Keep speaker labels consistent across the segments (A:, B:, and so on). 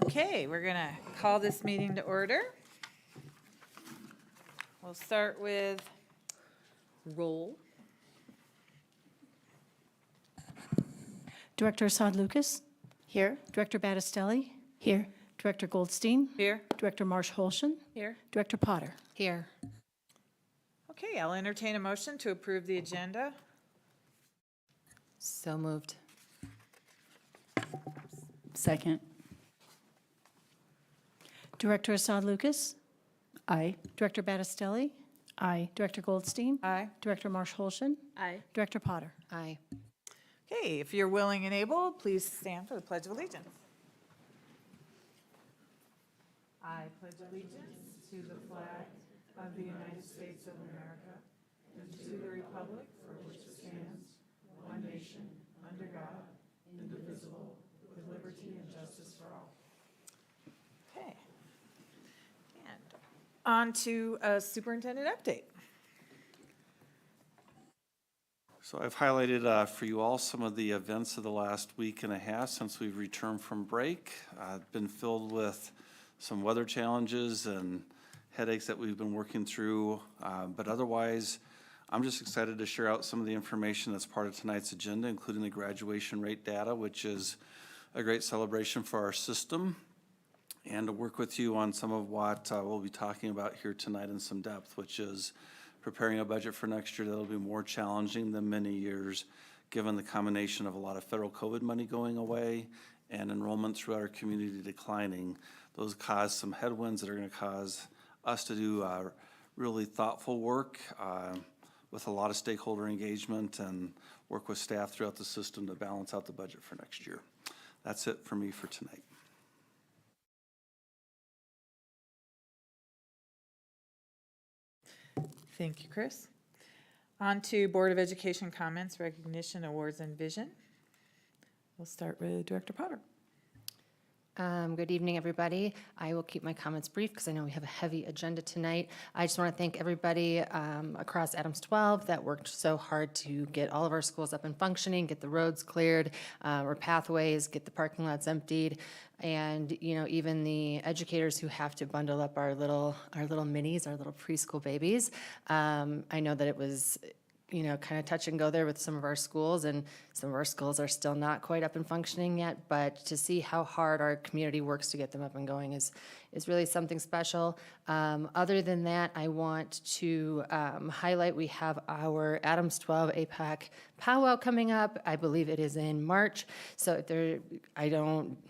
A: Okay, we're going to call this meeting to order. We'll start with roll.
B: Director Assad Lucas? Here. Director Battistelli? Here. Director Goldstein?
A: Here.
B: Director Marsh Holshin?
A: Here.
B: Director Potter?
C: Here.
A: Okay, I'll entertain a motion to approve the agenda.
C: So moved.
B: Second. Director Assad Lucas? Aye. Director Battistelli? Aye. Director Goldstein?
A: Aye.
B: Director Marsh Holshin?
A: Aye.
B: Director Potter?
C: Aye.
A: Okay, if you're willing and able, please stand for the Pledge of Allegiance. I pledge allegiance to the flag of the United States of America and to the republic for which it stands, one nation, under God, indivisible, with liberty and justice for all. Okay. And on to a superintendent update.
D: So I've highlighted for you all some of the events of the last week and a half since we've returned from break. Been filled with some weather challenges and headaches that we've been working through. But otherwise, I'm just excited to share out some of the information that's part of tonight's agenda, including the graduation rate data, which is a great celebration for our system, and to work with you on some of what we'll be talking about here tonight in some depth, which is preparing a budget for next year that'll be more challenging than many years, given the combination of a lot of federal COVID money going away and enrollment throughout our community declining. Those cause some headwinds that are going to cause us to do really thoughtful work with a lot of stakeholder engagement and work with staff throughout the system to balance out the budget for next year. That's it for me for tonight.
A: Thank you, Chris. On to Board of Education comments, recognition, awards, and vision. We'll start with Director Potter.
C: Good evening, everybody. I will keep my comments brief because I know we have a heavy agenda tonight. I just want to thank everybody across Adams 12 that worked so hard to get all of our schools up and functioning, get the roads cleared, or pathways, get the parking lots emptied, and even the educators who have to bundle up our little minis, our little preschool babies. I know that it was kind of touch and go there with some of our schools, and some of our schools are still not quite up and functioning yet, but to see how hard our community works to get them up and going is really something special. Other than that, I want to highlight we have our Adams 12 APAC powwow coming up. I believe it is in March. So if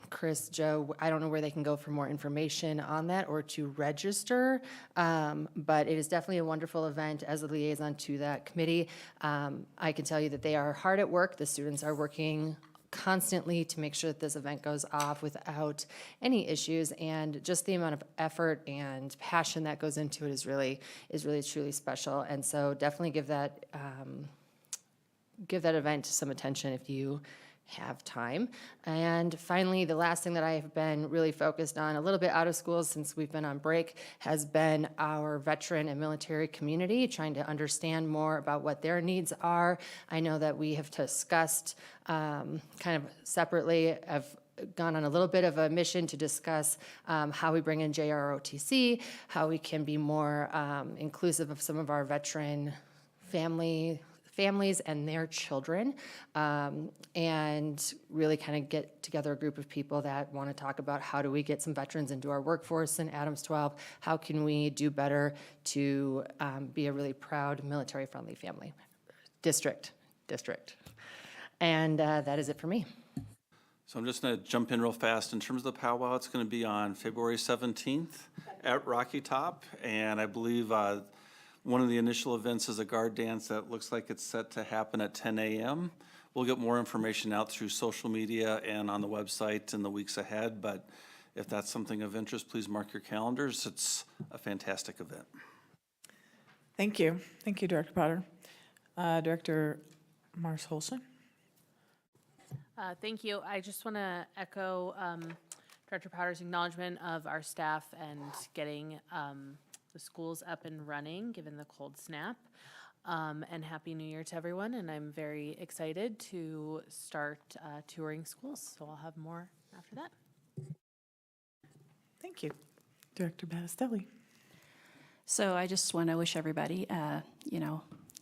C: Chris, Joe, I don't know where they can go for more information on that or to register, but it is definitely a wonderful event. As a liaison to that committee, I can tell you that they are hard at work. The students are working constantly to make sure that this event goes off without any issues, and just the amount of effort and passion that goes into it is really truly special. And so definitely give that event some attention if you have time. And finally, the last thing that I have been really focused on a little bit out of school since we've been on break has been our veteran and military community, trying to understand more about what their needs are. I know that we have discussed kind of separately, I've gone on a little bit of a mission to discuss how we bring in JROTC, how we can be more inclusive of some of our veteran families and their children, and really kind of get together a group of people that want to talk about how do we get some veterans into our workforce in Adams 12, how can we do better to be a really proud military-friendly family district. And that is it for me.
D: So I'm just going to jump in real fast. In terms of the powwow, it's going to be on February 17th at Rocky Top, and I believe one of the initial events is a guard dance that looks like it's set to happen at 10 a.m. We'll get more information out through social media and on the website in the weeks ahead, but if that's something of interest, please mark your calendars. It's a fantastic event.
A: Thank you. Thank you, Director Potter. Director Marsh Holshin.
E: Thank you. I just want to echo Director Potter's acknowledgement of our staff and getting the schools up and running given the cold snap. And Happy New Year to everyone. And I'm very excited to start touring schools. So I'll have more after that.
A: Thank you. Director Battistelli.
F: So I just want to wish everybody,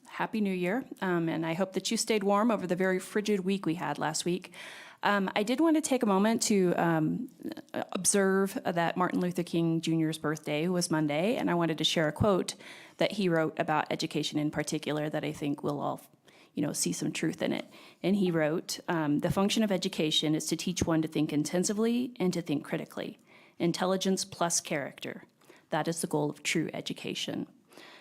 F: Happy New Year, and I hope that you stayed warm over the very frigid week we had last week. I did want to take a moment to observe that Martin Luther King Jr.'s birthday was Monday, and I wanted to share a quote that he wrote about education in particular that I think we'll all see some truth in it. And he wrote, "The function of education is to teach one to think intensively and to think critically. Intelligence plus character. That is the goal of true education."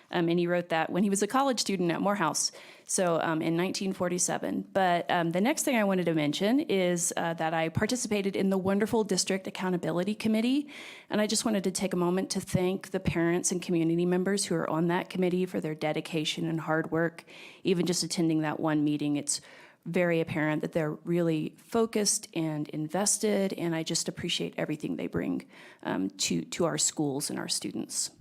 F: And he wrote that when he was a college student at Morehouse, so in 1947. But the next thing I wanted to mention is that I participated in the wonderful District Accountability Committee, and I just wanted to take a moment to thank the parents and community members who are on that committee for their dedication and hard work. Even just attending that one meeting, it's very apparent that they're really focused and invested, and I just appreciate everything they bring to our schools and our students.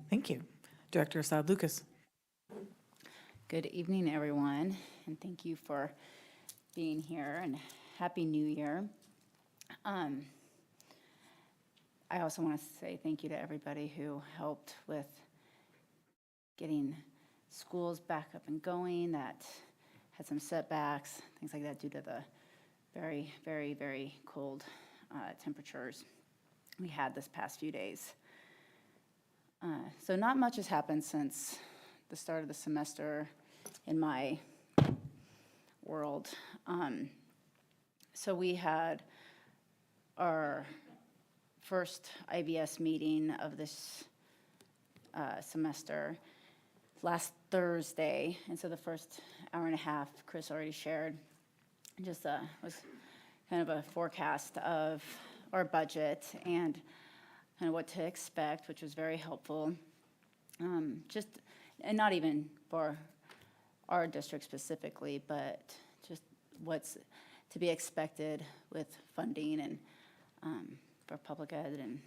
A: Thank you. Director Assad Lucas.
G: Good evening, everyone, and thank you for being here, and Happy New Year. I also want to say thank you to everybody who helped with getting schools back up and going that had some setbacks, things like that, due to the very, very, very cold temperatures we had this past few days. So not much has happened since the start of the semester in my world. So we had our first IBS meeting of this semester last Thursday, and so the first hour and a half, Chris already shared, just was kind of a forecast of our budget and kind of what to expect, which was very helpful. And not even for our district specifically, but just what's to be expected with funding and for public ed and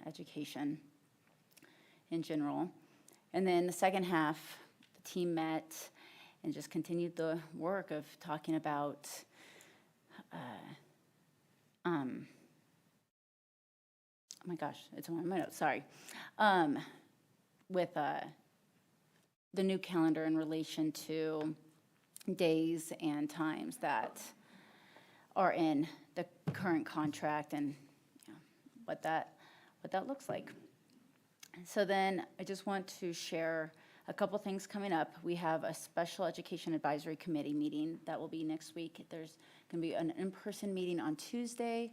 G: education in general. And then the second half, the team met and just continued the work of talking about oh my gosh, it's on my notes, sorry. With the new calendar in relation to days and times that are in the current contract and what that looks like. So then I just want to share a couple things coming up. We have a special education advisory committee meeting that will be next week. There's going to be an in-person meeting on Tuesday,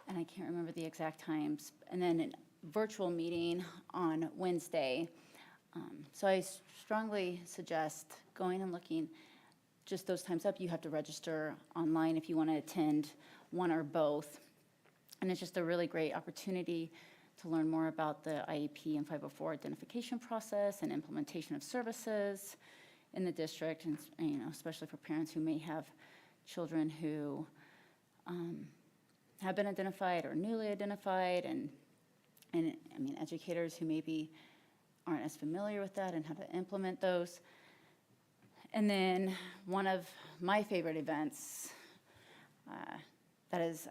G: and I can't remember the exact times, and then a virtual meeting on Wednesday. So I strongly suggest going and looking just those times up. You have to register online if you want to attend one or both. And it's just a really great opportunity to learn more about the IEP and 504 identification process and implementation of services in the district, and especially for parents who may have children who have been identified or newly identified, and I mean educators who maybe aren't as familiar with that and how to implement those. And then one of my favorite events that is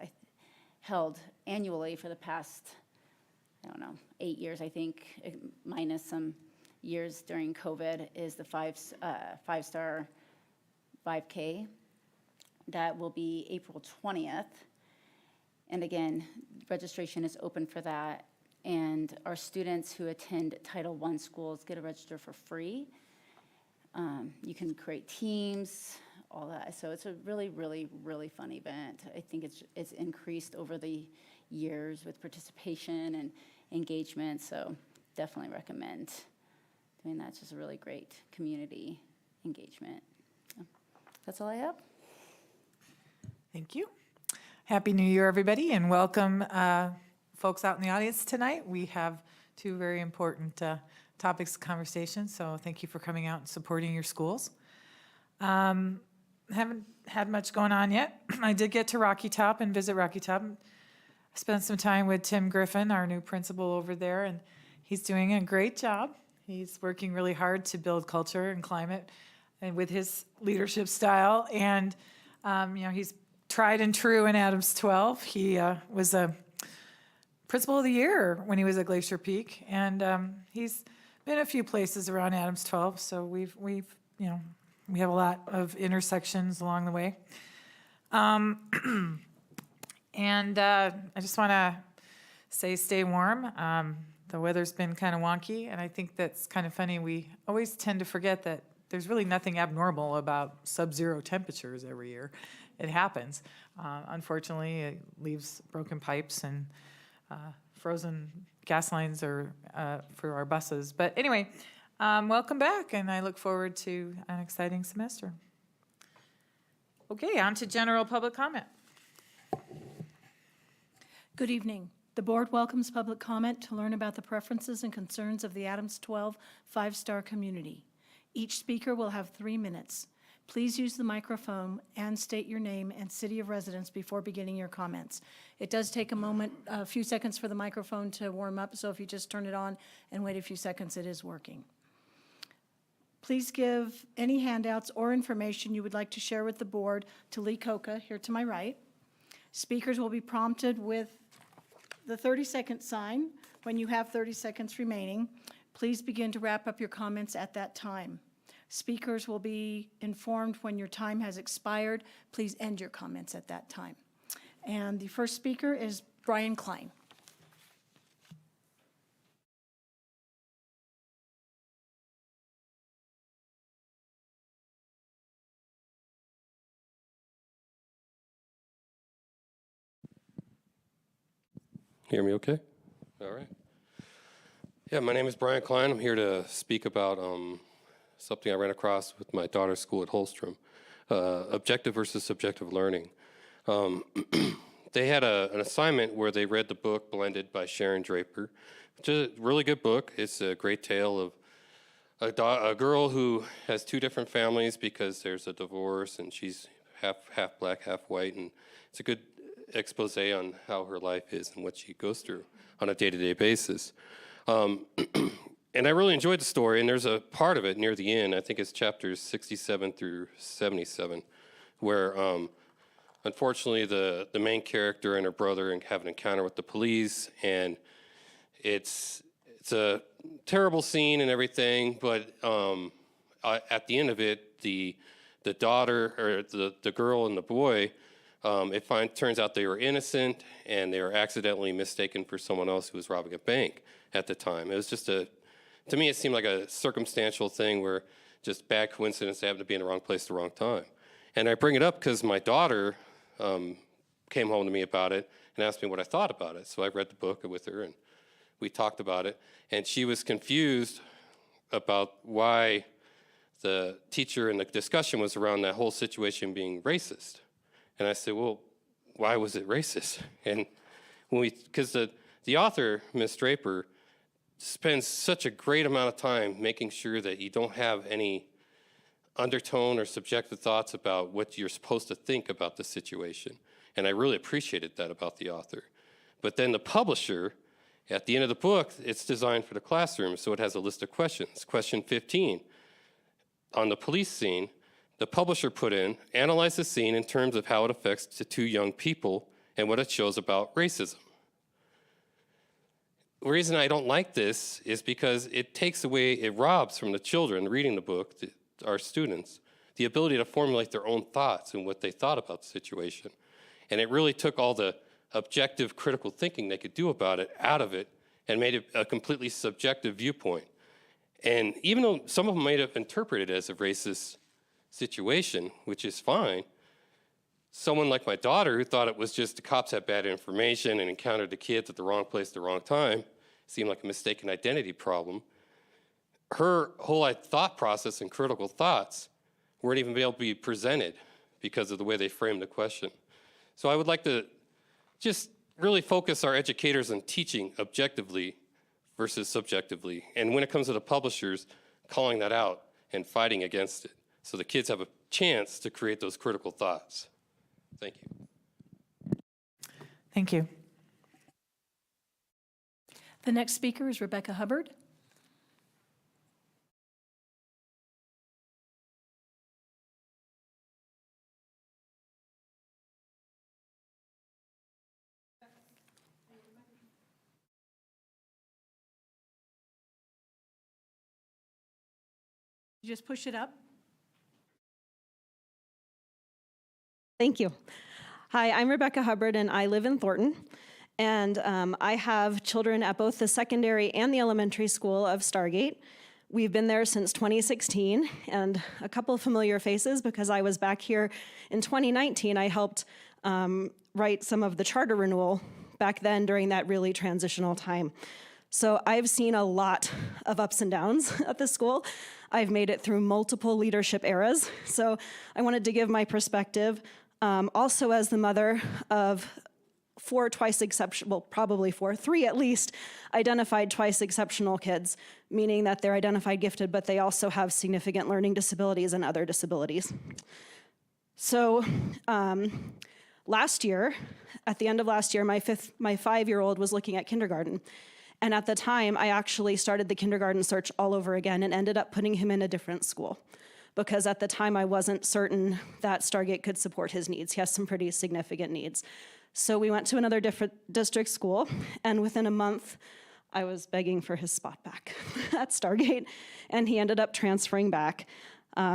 G: held annually for the past, 8 years, I think, minus some years during COVID, is the five-star 5K. That will be April 20th. And again, registration is open for that. And our students who attend Title I schools get to register for free. You can create teams, all that. So it's a really, really, really fun event. I think it's increased over the years with participation and engagement. So definitely recommend doing that. It's just a really great community engagement. That's all I have.
A: Thank you. Happy New Year, everybody, and welcome folks out in the audience tonight. We have two very important topics of conversation, so thank you for coming out and supporting your schools. Haven't had much going on yet. I did get to Rocky Top and visit Rocky Top. I spent some time with Tim Griffin, our new principal over there, and he's doing a great job. He's working really hard to build culture and climate and with his leadership style, and he's tried and true in Adams 12. He was a Principal of the Year when he was at Glacier Peak, and he's been a few places around Adams 12, so we've we have a lot of intersections along the way. And I just want to say stay warm. The weather's been kind of wonky, and I think that's kind of funny. We always tend to forget that there's really nothing abnormal about sub-zero temperatures every year. It happens. Unfortunately, it leaves broken pipes and frozen gas lines for our buses. But anyway, welcome back, and I look forward to an exciting semester. Okay, on to general public comment.
B: Good evening. The board welcomes public comment to learn about the preferences and concerns of the Adams 12 five-star community. Each speaker will have 3 minutes. Please use the microphone and state your name and city of residence before beginning your comments. It does take a few seconds for the microphone to warm up, so if you just turn it on and wait a few seconds, it is working. Please give any handouts or information you would like to share with the board to Lee Coca, here to my right. Speakers will be prompted with the 30-second sign. When you have 30 seconds remaining, please begin to wrap up your comments at that time. Speakers will be informed when your time has expired. Please end your comments at that time. And the first speaker is Brian Klein.
H: Hear me okay? All right. Yeah, my name is Brian Klein. I'm here to speak about something I ran across with my daughter's school at Holstrom, objective versus subjective learning. They had an assignment where they read the book Blended by Sharon Draper, which is a really good book. It's a great tale of a girl who has 2 different families because there's a divorce, and she's half black, half white, and it's a good expose on how her life is and what she goes through on a day-to-day basis. And I really enjoyed the story, and there's a part of it near the end, I think it's chapters 67 through 77, where unfortunately the main character and her brother have an encounter with the police, and it's a terrible scene and everything, but at the end of it, the daughter, or the girl and the boy, turns out they were innocent, and they were accidentally mistaken for someone else who was robbing a bank at the time. It was just to me, it seemed like a circumstantial thing where just bad coincidence, they happened to be in the wrong place at the wrong time. And I bring it up because my daughter came home to me about it and asked me what I thought about it. So I read the book with her, and we talked about it. And she was confused about why the teacher in the discussion was around that whole situation being racist. And I said, well, why was it racist? And because the author, Miss Draper, spends such a great amount of time making sure that you don't have any undertone or subjective thoughts about what you're supposed to think about the situation. And I really appreciated that about the author. But then the publisher, at the end of the book, it's designed for the classroom, so it has a list of questions. Question 15, on the police scene, the publisher put in, analyze the scene in terms of how it affects the 2 young people and what it shows about racism. The reason I don't like this is because it robs from the children reading the book, our students, the ability to formulate their own thoughts and what they thought about the situation. And it really took all the objective, critical thinking they could do about it out of it and made it a completely subjective viewpoint. And even though some of them might have interpreted it as a racist situation, which is fine, someone like my daughter, who thought it was just the cops had bad information and encountered the kids at the wrong place at the wrong time, seemed like a mistaken identity problem, her whole thought process and critical thoughts weren't even able to be presented because of the way they framed the question. So I would like to just really focus our educators on teaching objectively versus subjectively. And when it comes to the publishers, calling that out and fighting against it, so the kids have a chance to create those critical thoughts. Thank you.
A: Thank you.
B: The next speaker is Rebecca Hubbard. You just push it up.
I: Thank you. Hi, I'm Rebecca Hubbard, and I live in Thornton. And I have children at both the secondary and the elementary school of Stargate. We've been there since 2016, and a couple of familiar faces because I was back here in 2019. I helped write some of the charter renewal back then during that really transitional time. So I've seen a lot of ups and downs at the school. I've made it through multiple leadership eras. So I wanted to give my perspective. Also as the mother of three at least, identified twice exceptional kids, meaning that they're identified gifted, but they also have significant learning disabilities and other disabilities. So last year, at the end of last year, my 5-year-old was looking at kindergarten. And at the time, I actually started the kindergarten search all over again and ended up putting him in a different school. Because at the time, I wasn't certain that Stargate could support his needs. He has some pretty significant needs. So we went to another different district school, and within a month, I was begging for his spot back at Stargate, and he ended up transferring back.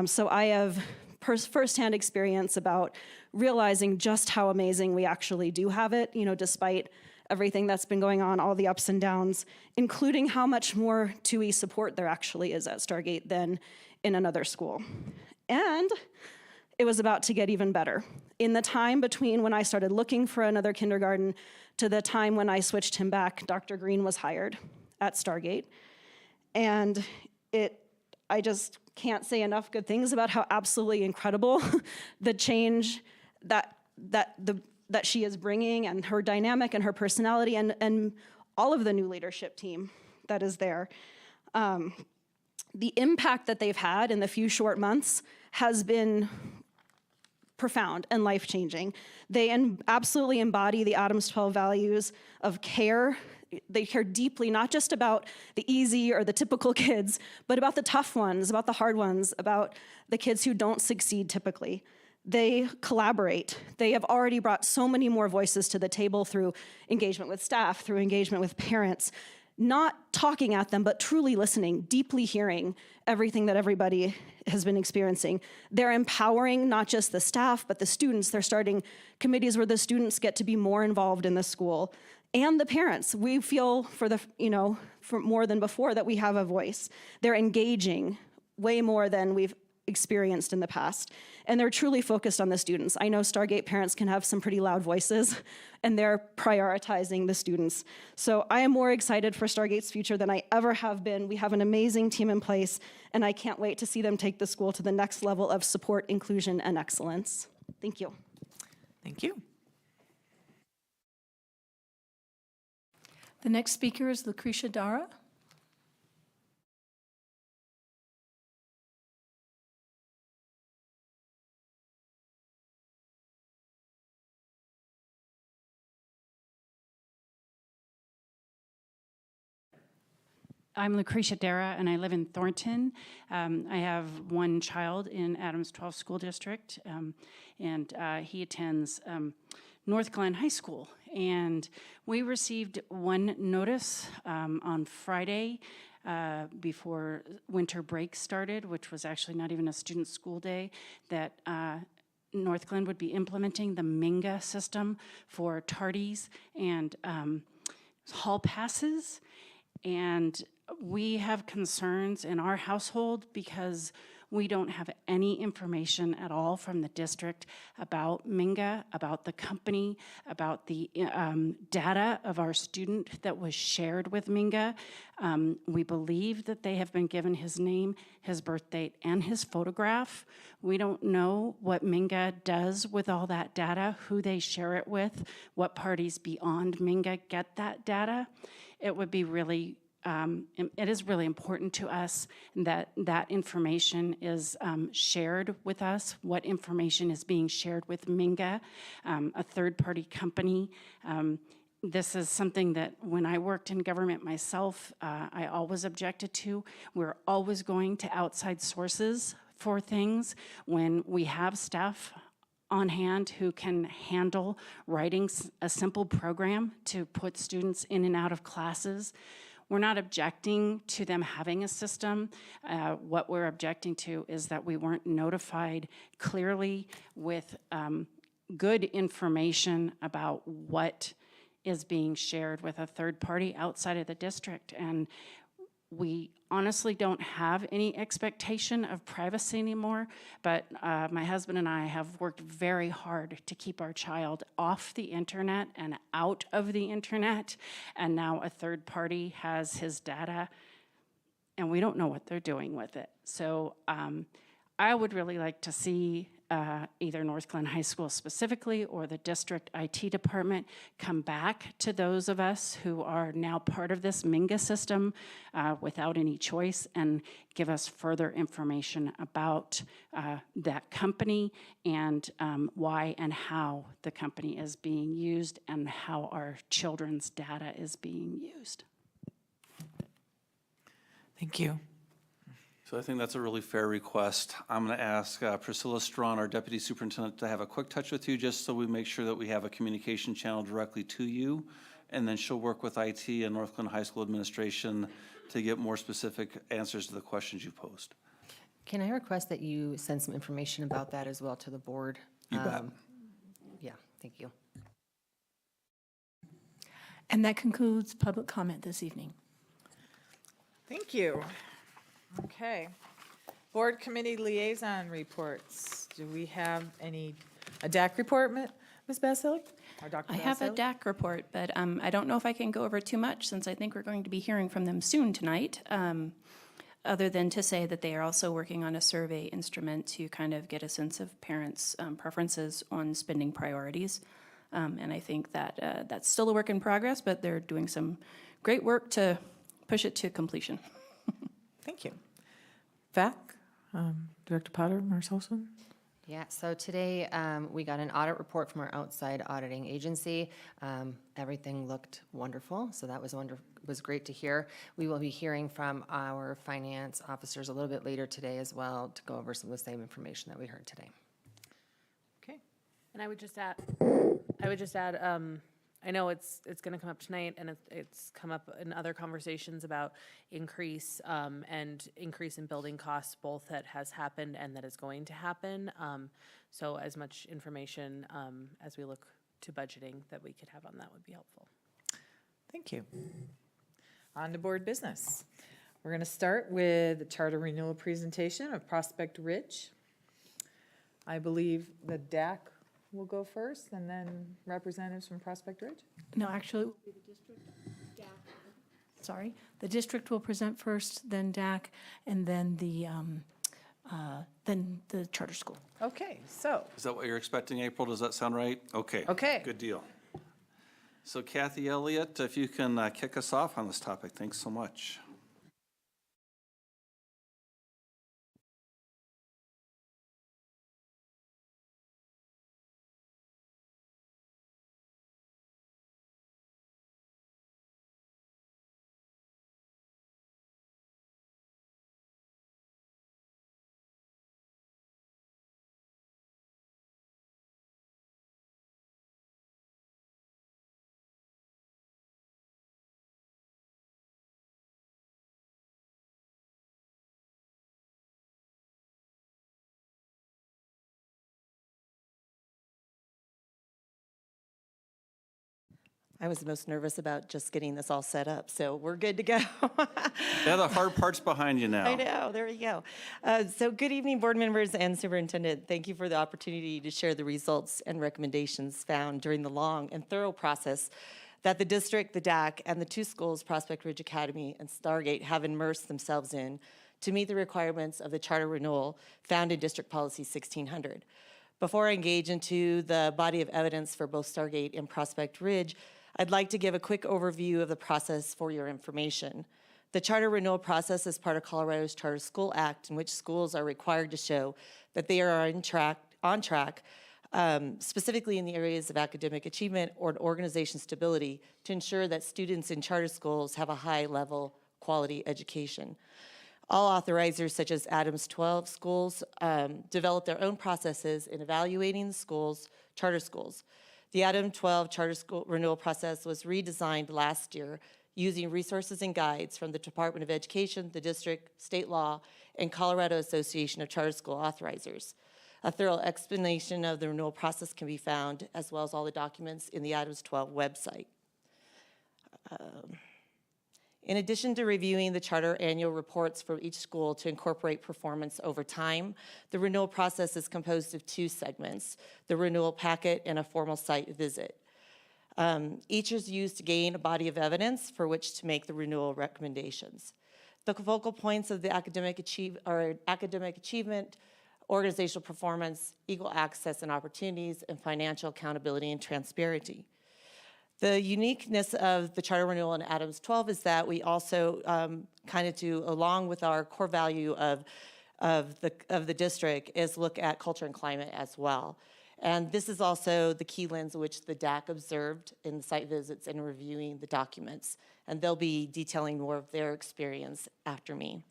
I: So I have firsthand experience about realizing just how amazing we actually do have it, despite everything that's been going on, all the ups and downs, including how much more 2E support there actually is at Stargate than in another school. And it was about to get even better. In the time between when I started looking for another kindergarten to the time when I switched him back, Dr. Green was hired at Stargate. And I just can't say enough good things about how absolutely incredible the change that she is bringing, and her dynamic and her personality, and all of the new leadership team that is there. The impact that they've had in the few short months has been profound and life-changing. They absolutely embody the Adams 12 values of care. They care deeply, not just about the easy or the typical kids, but about the tough ones, about the hard ones, about the kids who don't succeed typically. They collaborate. They have already brought so many more voices to the table through engagement with staff, through engagement with parents, not talking at them, but truly listening, deeply hearing everything that everybody has been experiencing. They're empowering not just the staff, but the students. They're starting committees where the students get to be more involved in the school, and the parents. We feel for more than before that we have a voice. They're engaging way more than we've experienced in the past, and they're truly focused on the students. I know Stargate parents can have some pretty loud voices, and they're prioritizing the students. So I am more excited for Stargate's future than I ever have been. We have an amazing team in place, and I can't wait to see them take the school to the next level of support, inclusion, and excellence. Thank you.
A: Thank you.
B: The next speaker is Lucretia Dara.
F: I'm Lucretia Dara, and I live in Thornton. I have one child in Adams 12 School District, and he attends North Glen High School. And we received one notice on Friday before winter break started, which was actually not even a student school day, that North Glen would be implementing the Minga system for tardies and hall passes. And we have concerns in our household because we don't have any information at all from the district about Minga, about the company, about the data of our student that was shared with Minga. We believe that they have been given his name, his birth date, and his photograph. We don't know what Minga does with all that data, who they share it with, what parties beyond Minga get that data. It would be really it is really important to us that that information is shared with us, what information is being shared with Minga, a third-party company. This is something that when I worked in government myself, I always objected to. We're always going to outside sources for things when we have staff on hand who can handle writing a simple program to put students in and out of classes. we're not objecting to them having a system. What we're objecting to is that we weren't notified clearly with good information about what is being shared with a third party outside of the district. And we honestly don't have any expectation of privacy anymore, but my husband and I have worked very hard to keep our child off the internet and out of the internet, and now a third party has his data, and we don't know what they're doing with it. So I would really like to see either North Glen High School specifically or the district IT department come back to those of us who are now part of this Minga system without any choice and give us further information about that company and why and how the company is being used and how our children's data is being used.
A: Thank you.
D: So I think that's a really fair request. I'm going to ask Priscilla Strawn, our Deputy Superintendent, to have a quick touch with you just so we make sure that we have a communication channel directly to you. And then she'll work with IT and North Glen High School administration to get more specific answers to the questions you posed.
C: Can I request that you send some information about that as well to the board?
D: You bet.
C: Yeah, thank you.
B: And that concludes public comment this evening.
A: Thank you. Okay. Board committee liaison reports. Do we have a DAC report, Ms. Basile? Or Dr.
F: I have a
A: Basile?
F: DAC report, but I don't know if I can go over too much since I think we're going to be hearing from them soon tonight, other than to say that they are also working on a survey instrument to kind of get a sense of parents' preferences on spending priorities. And I think that that's still a work in progress, but they're doing some great work to push it to completion.
A: Thank you. VAC, Director Potter, Olson?
C: Yeah, so today we got an audit report from our outside auditing agency. Everything looked wonderful, so that was great to hear. We will be hearing from our finance officers a little bit later today as well to go over some of the same information that we heard today.
A: Okay.
E: And I would just add, I know it's going to come up tonight, and it's come up in other conversations about increase in building costs, both that has happened and that is going to happen. So as much information as we look to budgeting that we could have on that would be helpful.
A: Thank you. On to board business. We're going to start with the charter renewal presentation of Prospect Ridge. I believe the DAC will go first, and then representatives from Prospect Ridge?
B: No, actually, it will be the district, DAC. Sorry, the district will present first, then DAC, and then the charter school.
A: Okay, so,
D: Is that what you're expecting, April? Does that sound right? Okay.
A: Okay.
D: Good deal. So Kathy Elliott, if you can kick us off on this topic, thanks so much.
J: I was most nervous about just getting this all set up, so we're good to go.
D: Yeah, the hard part's behind you now.
J: I know, there we go. So good evening, board members and superintendent. Thank you for the opportunity to share the results and recommendations found during the long and thorough process that the district, the DAC, and the two schools, Prospect Ridge Academy and Stargate, have immersed themselves in to meet the requirements of the charter renewal found in District Policy 1600. Before I engage into the body of evidence for both Stargate and Prospect Ridge, I'd like to give a quick overview of the process for your information. The charter renewal process is part of Colorado's Charter School Act, in which schools are required to show that they are on track, specifically in the areas of academic achievement or organization stability, to ensure that students in charter schools have a high-level quality education. All authorizers, such as Adams 12 schools, develop their own processes in evaluating the schools, charter schools. The Adams 12 charter school renewal process was redesigned last year using resources and guides from the Department of Education, the district, state law, and Colorado Association of Charter School Authorizers. A thorough explanation of the renewal process can be found, as well as all the documents, in the Adams 12 website. In addition to reviewing the charter annual reports for each school to incorporate performance over time, the renewal process is composed of two segments, the renewal packet and a formal site visit. Each is used to gain a body of evidence for which to make the renewal recommendations. The focal points of the academic achievement, organizational performance, equal access and opportunities, and financial accountability and transparency. The uniqueness of the charter renewal in Adams 12 is that we also kind of do, along with our core value of the district, is look at culture and climate as well. And this is also the key lens which the DAC observed in the site visits and reviewing the documents. And they'll be detailing more of their experience after me.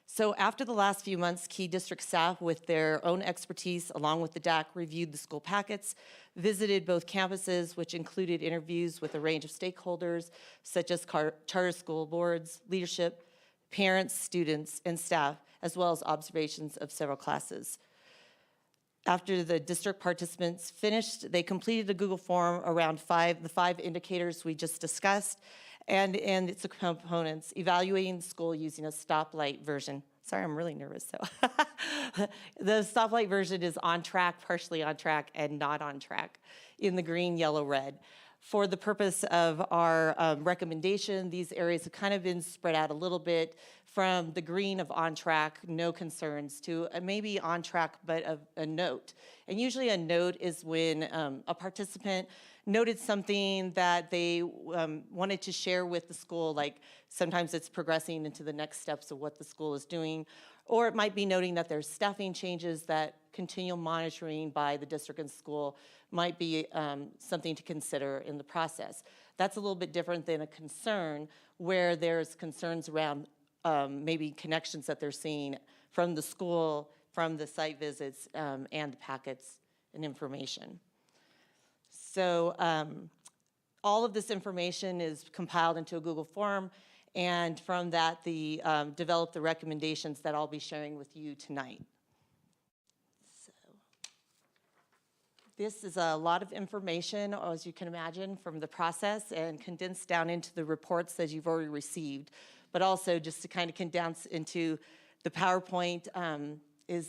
J: So after the last few months, key district staff with their own expertise, along with the DAC, reviewed the school packets, visited both campuses, which included interviews with a range of stakeholders, such as charter school boards, leadership, parents, students, and staff, as well as observations of several classes. After the district participants finished, they completed a Google form around the five indicators we just discussed, and its components, evaluating the school using a stoplight version. Sorry, I'm really nervous, so. The stoplight version is on track, partially on track, and not on track in the green, yellow, red. For the purpose of our recommendation, these areas have kind of been spread out a little bit from the green of on track, no concerns, to maybe on track, but a note. And usually a note is when a participant noted something that they wanted to share with the school, like sometimes it's progressing into the next steps of what the school is doing, or it might be noting that there's staffing changes, that continual monitoring by the district and school might be something to consider in the process. That's a little bit different than a concern, where there's concerns around maybe connections that they're seeing from the school, from the site visits, and the packets and information. So all of this information is compiled into a Google form, and from that, develop the recommendations that I'll be sharing with you tonight. So this is a lot of information, as you can imagine, from the process, and condensed down into the reports that you've already received, but also just to kind of condense into the PowerPoint.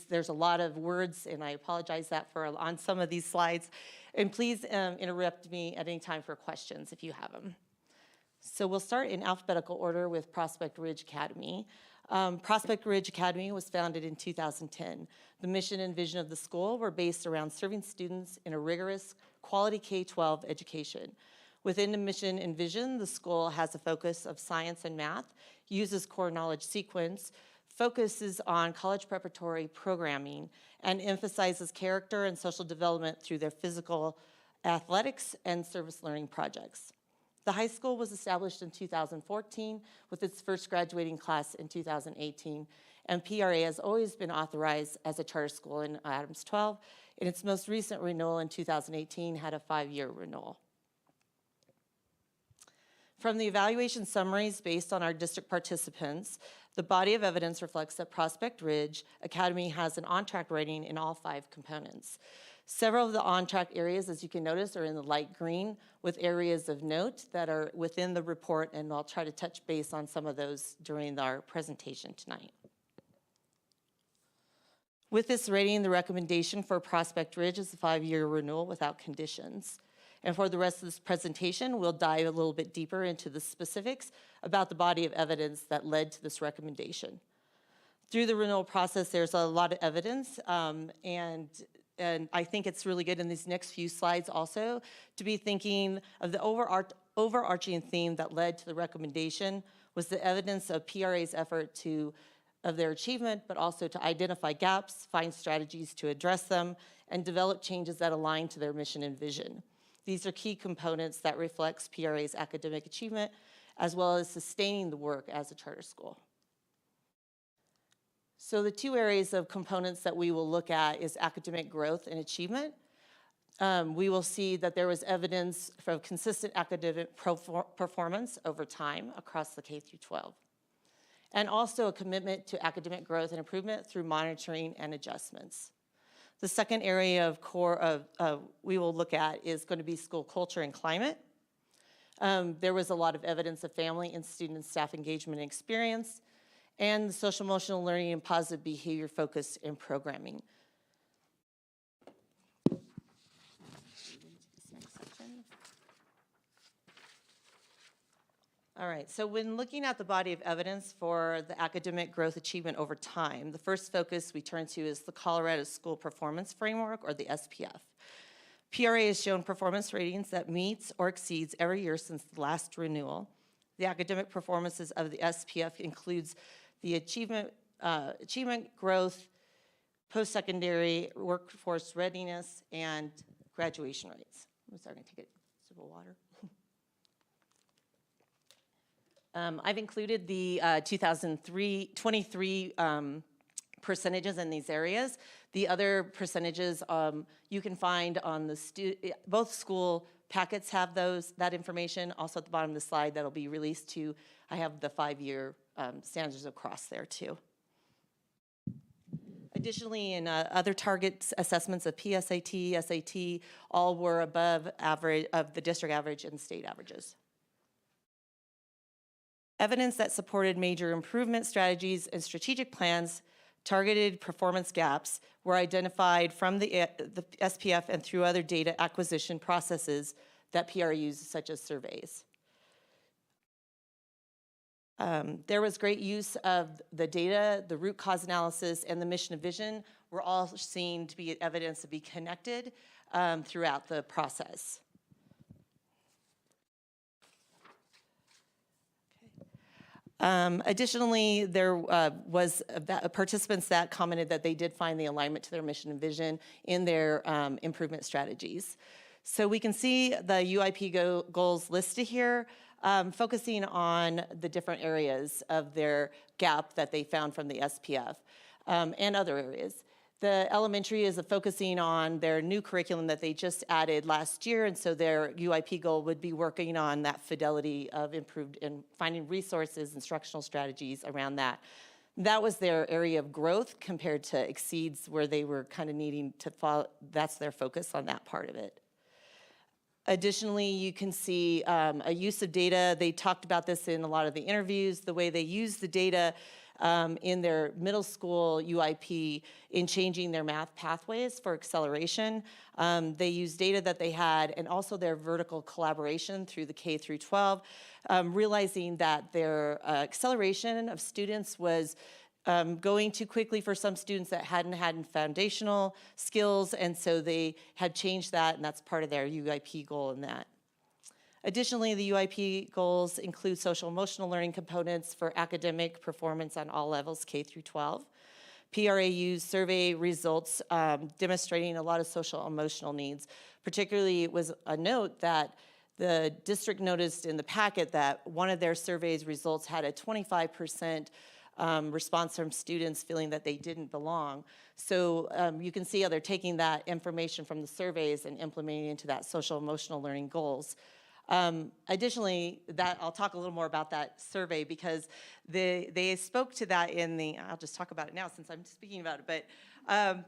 J: There's a lot of words, and I apologize on some of these slides. And please interrupt me at any time for questions if you have them. So we'll start in alphabetical order with Prospect Ridge Academy. Prospect Ridge Academy was founded in 2010. The mission and vision of the school were based around serving students in a rigorous, quality K-12 education. Within the mission and vision, the school has a focus of science and math, uses core knowledge sequence, focuses on college preparatory programming, and emphasizes character and social development through their physical athletics and service learning projects. The high school was established in 2014 with its first graduating class in 2018, and PRA has always been authorized as a charter school in Adams 12. In its most recent renewal in 2018 had a 5-year renewal. From the evaluation summaries based on our district participants, the body of evidence reflects that Prospect Ridge Academy has an on-track rating in all 5 components. Several of the on-track areas, as you can notice, are in the light green, with areas of note that are within the report, and I'll try to touch base on some of those during our presentation tonight. With this rating, the recommendation for Prospect Ridge is a 5-year renewal without conditions. And for the rest of this presentation, we'll dive a little bit deeper into the specifics about the body of evidence that led to this recommendation. Through the renewal process, there's a lot of evidence, and I think it's really good in these next few slides also to be thinking of the overarching theme that led to the recommendation was the evidence of PRA's effort of their achievement, but also to identify gaps, find strategies to address them, and develop changes that align to their mission and vision. These are key components that reflects PRA's academic achievement, as well as sustaining the work as a charter school. So the 2 areas of components that we will look at is academic growth and achievement. we will see that there was evidence for consistent academic performance over time across the K through 12. And also a commitment to academic growth and improvement through monitoring and adjustments. The second area of we will look at is going to be school culture and climate. There was a lot of evidence of family and student and staff engagement and experience, and social emotional learning and positive behavior focused in programming. All right, so when looking at the body of evidence for the academic growth achievement over time, the first focus we turn to is the Colorado School Performance Framework, or the SPF. PRA has shown performance ratings that meets or exceeds every year since the last renewal. The academic performances of the SPF includes the achievement growth, post-secondary workforce readiness, and graduation rates. I'm sorry, I'm gonna take a sip of water. I've included the 2023 percentages in these areas. The other percentages you can find on the both school packets have that information. Also at the bottom of the slide that'll be released too. I have the 5-year standards across there too. Additionally, in other target assessments of PSAT, SAT, all were above average of the district average and state averages. Evidence that supported major improvement strategies and strategic plans, targeted performance gaps were identified from the SPF and through other data acquisition processes that PRA uses, such as surveys. There was great use of the data, the root cause analysis, and the mission and vision were all seen to be evidence to be connected throughout the process. Additionally, there was participants that commented that they did find the alignment to their mission and vision in their improvement strategies. So we can see the UIP goals listed here, focusing on the different areas of their gap that they found from the SPF and other areas. The elementary is focusing on their new curriculum that they just added last year, and so their UIP goal would be working on that fidelity of improved and finding resources, instructional strategies around that. That was their area of growth compared to exceeds, where they were kind of needing to follow. That's their focus on that part of it. Additionally, you can see a use of data. They talked about this in a lot of the interviews, the way they use the data in their middle school UIP in changing their math pathways for acceleration. They used data that they had and also their vertical collaboration through the K through 12, realizing that their acceleration of students was going too quickly for some students that hadn't had foundational skills, and so they had changed that, and that's part of their UIP goal in that. Additionally, the UIP goals include social emotional learning components for academic performance on all levels, K through 12. PRA used survey results demonstrating a lot of social emotional needs. Particularly, it was a note that the district noticed in the packet that one of their surveys results had a 25% response from students feeling that they didn't belong. So you can see how they're taking that information from the surveys and implementing into that social emotional learning goals. Additionally, I'll talk a little more about that survey because they spoke to that in the, I'll just talk about it now since I'm speaking about it, but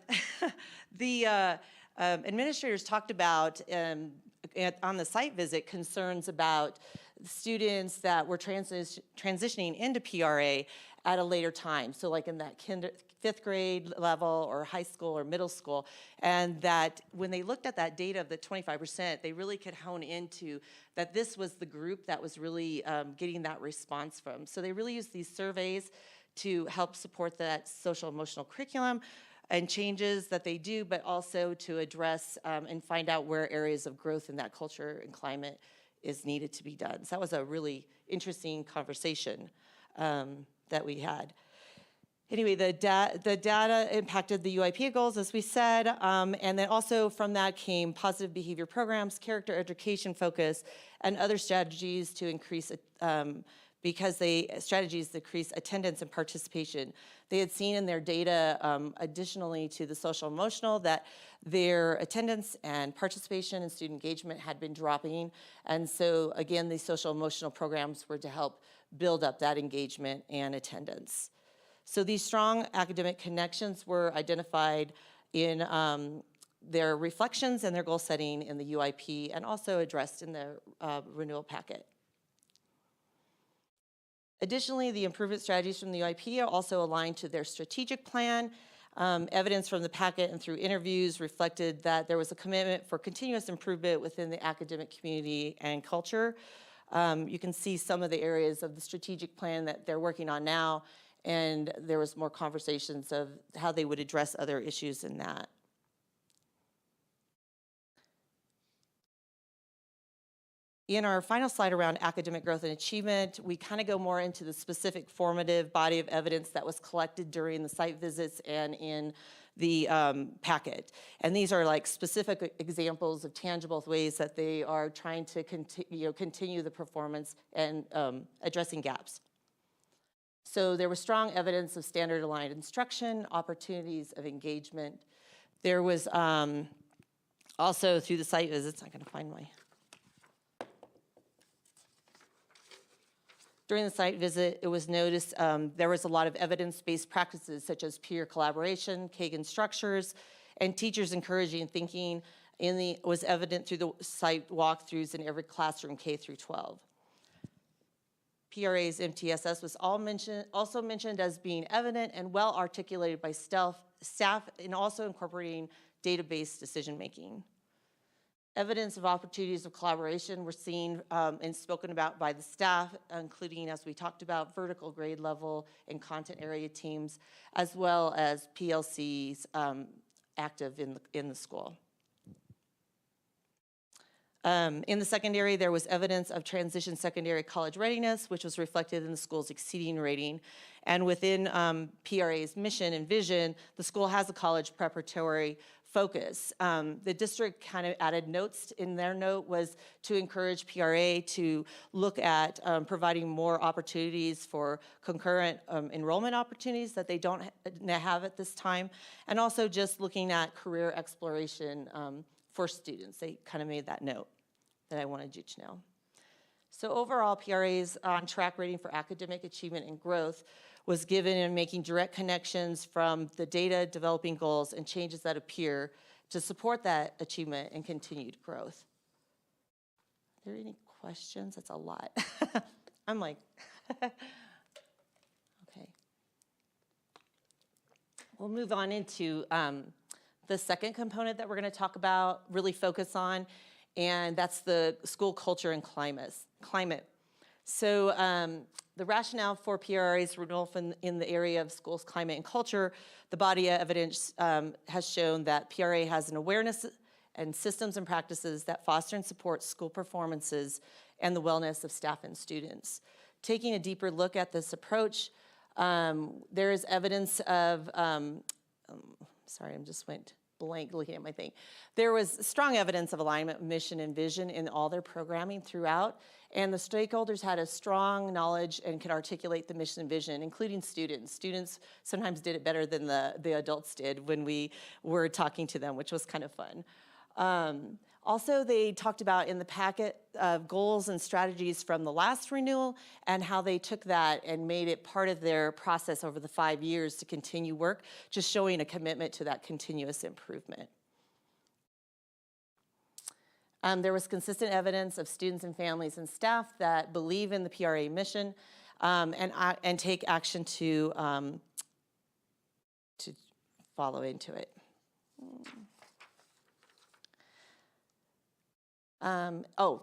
J: the administrators talked about on the site visit concerns about students that were transitioning into PRA at a later time, so like in that 5th grade level or high school or middle school, and that when they looked at that data of the 25%, they really could hone into that this was the group that was really getting that response from. So they really used these surveys to help support that social emotional curriculum and changes that they do, but also to address and find out where areas of growth in that culture and climate is needed to be done. So that was a really interesting conversation that we had. Anyway, the data impacted the UIP goals, as we said, and then also from that came positive behavior programs, character education focus, and other strategies to increase because strategies decrease attendance and participation. They had seen in their data, additionally to the social emotional, that their attendance and participation and student engagement had been dropping. And so again, these social emotional programs were to help build up that engagement and attendance. So these strong academic connections were identified in their reflections and their goal setting in the UIP, and also addressed in the renewal packet. Additionally, the improvement strategies from the UIP are also aligned to their strategic plan. Evidence from the packet and through interviews reflected that there was a commitment for continuous improvement within the academic community and culture. You can see some of the areas of the strategic plan that they're working on now, and there was more conversations of how they would address other issues in that. In our final slide around academic growth and achievement, we kind of go more into the specific formative body of evidence that was collected during the site visits and in the packet. And these are like specific examples of tangible ways that they are trying to continue the performance and addressing gaps. So there was strong evidence of standard aligned instruction, opportunities of engagement. There was also through the site visits, I'm gonna find my, during the site visit, it was noticed there was a lot of evidence-based practices such as peer collaboration, Kagan structures, and teachers encouraging thinking was evident through the site walkthroughs in every classroom K through 12. PRA's MTSS was also mentioned as being evident and well articulated by staff and also incorporating database decision-making. Evidence of opportunities of collaboration were seen and spoken about by the staff, including, as we talked about, vertical grade level and content area teams, as well as PLCs active in the school. In the secondary, there was evidence of transition secondary college readiness, which was reflected in the school's exceeding rating. And within PRA's mission and vision, the school has a college preparatory focus. The district kind of added notes in their note was to encourage PRA to look at providing more opportunities for concurrent enrollment opportunities that they don't have at this time, and also just looking at career exploration for students. They kind of made that note that I wanted you to know. So overall, PRA's on-track rating for academic achievement and growth was given in making direct connections from the data, developing goals, and changes that appear to support that achievement and continued growth. Are there any questions? That's a lot. I'm like, okay. We'll move on into the second component that we're going to talk about, really focus on, and that's the school culture and climate. So the rationale for PRA's renewal in the area of schools, climate, and culture, the body of evidence has shown that PRA has an awareness and systems and practices that foster and support school performances and the wellness of staff and students. Taking a deeper look at this approach, there is evidence of, sorry, I just went blank looking at my thing. There was strong evidence of alignment, mission, and vision in all their programming throughout, and the stakeholders had a strong knowledge and could articulate the mission and vision, including students. Students sometimes did it better than the adults did when we were talking to them, which was kind of fun. Also, they talked about in the packet goals and strategies from the last renewal and how they took that and made it part of their process over the 5 years to continue work, just showing a commitment to that continuous improvement. There was consistent evidence of students and families and staff that believe in the PRA mission and take action to follow into it.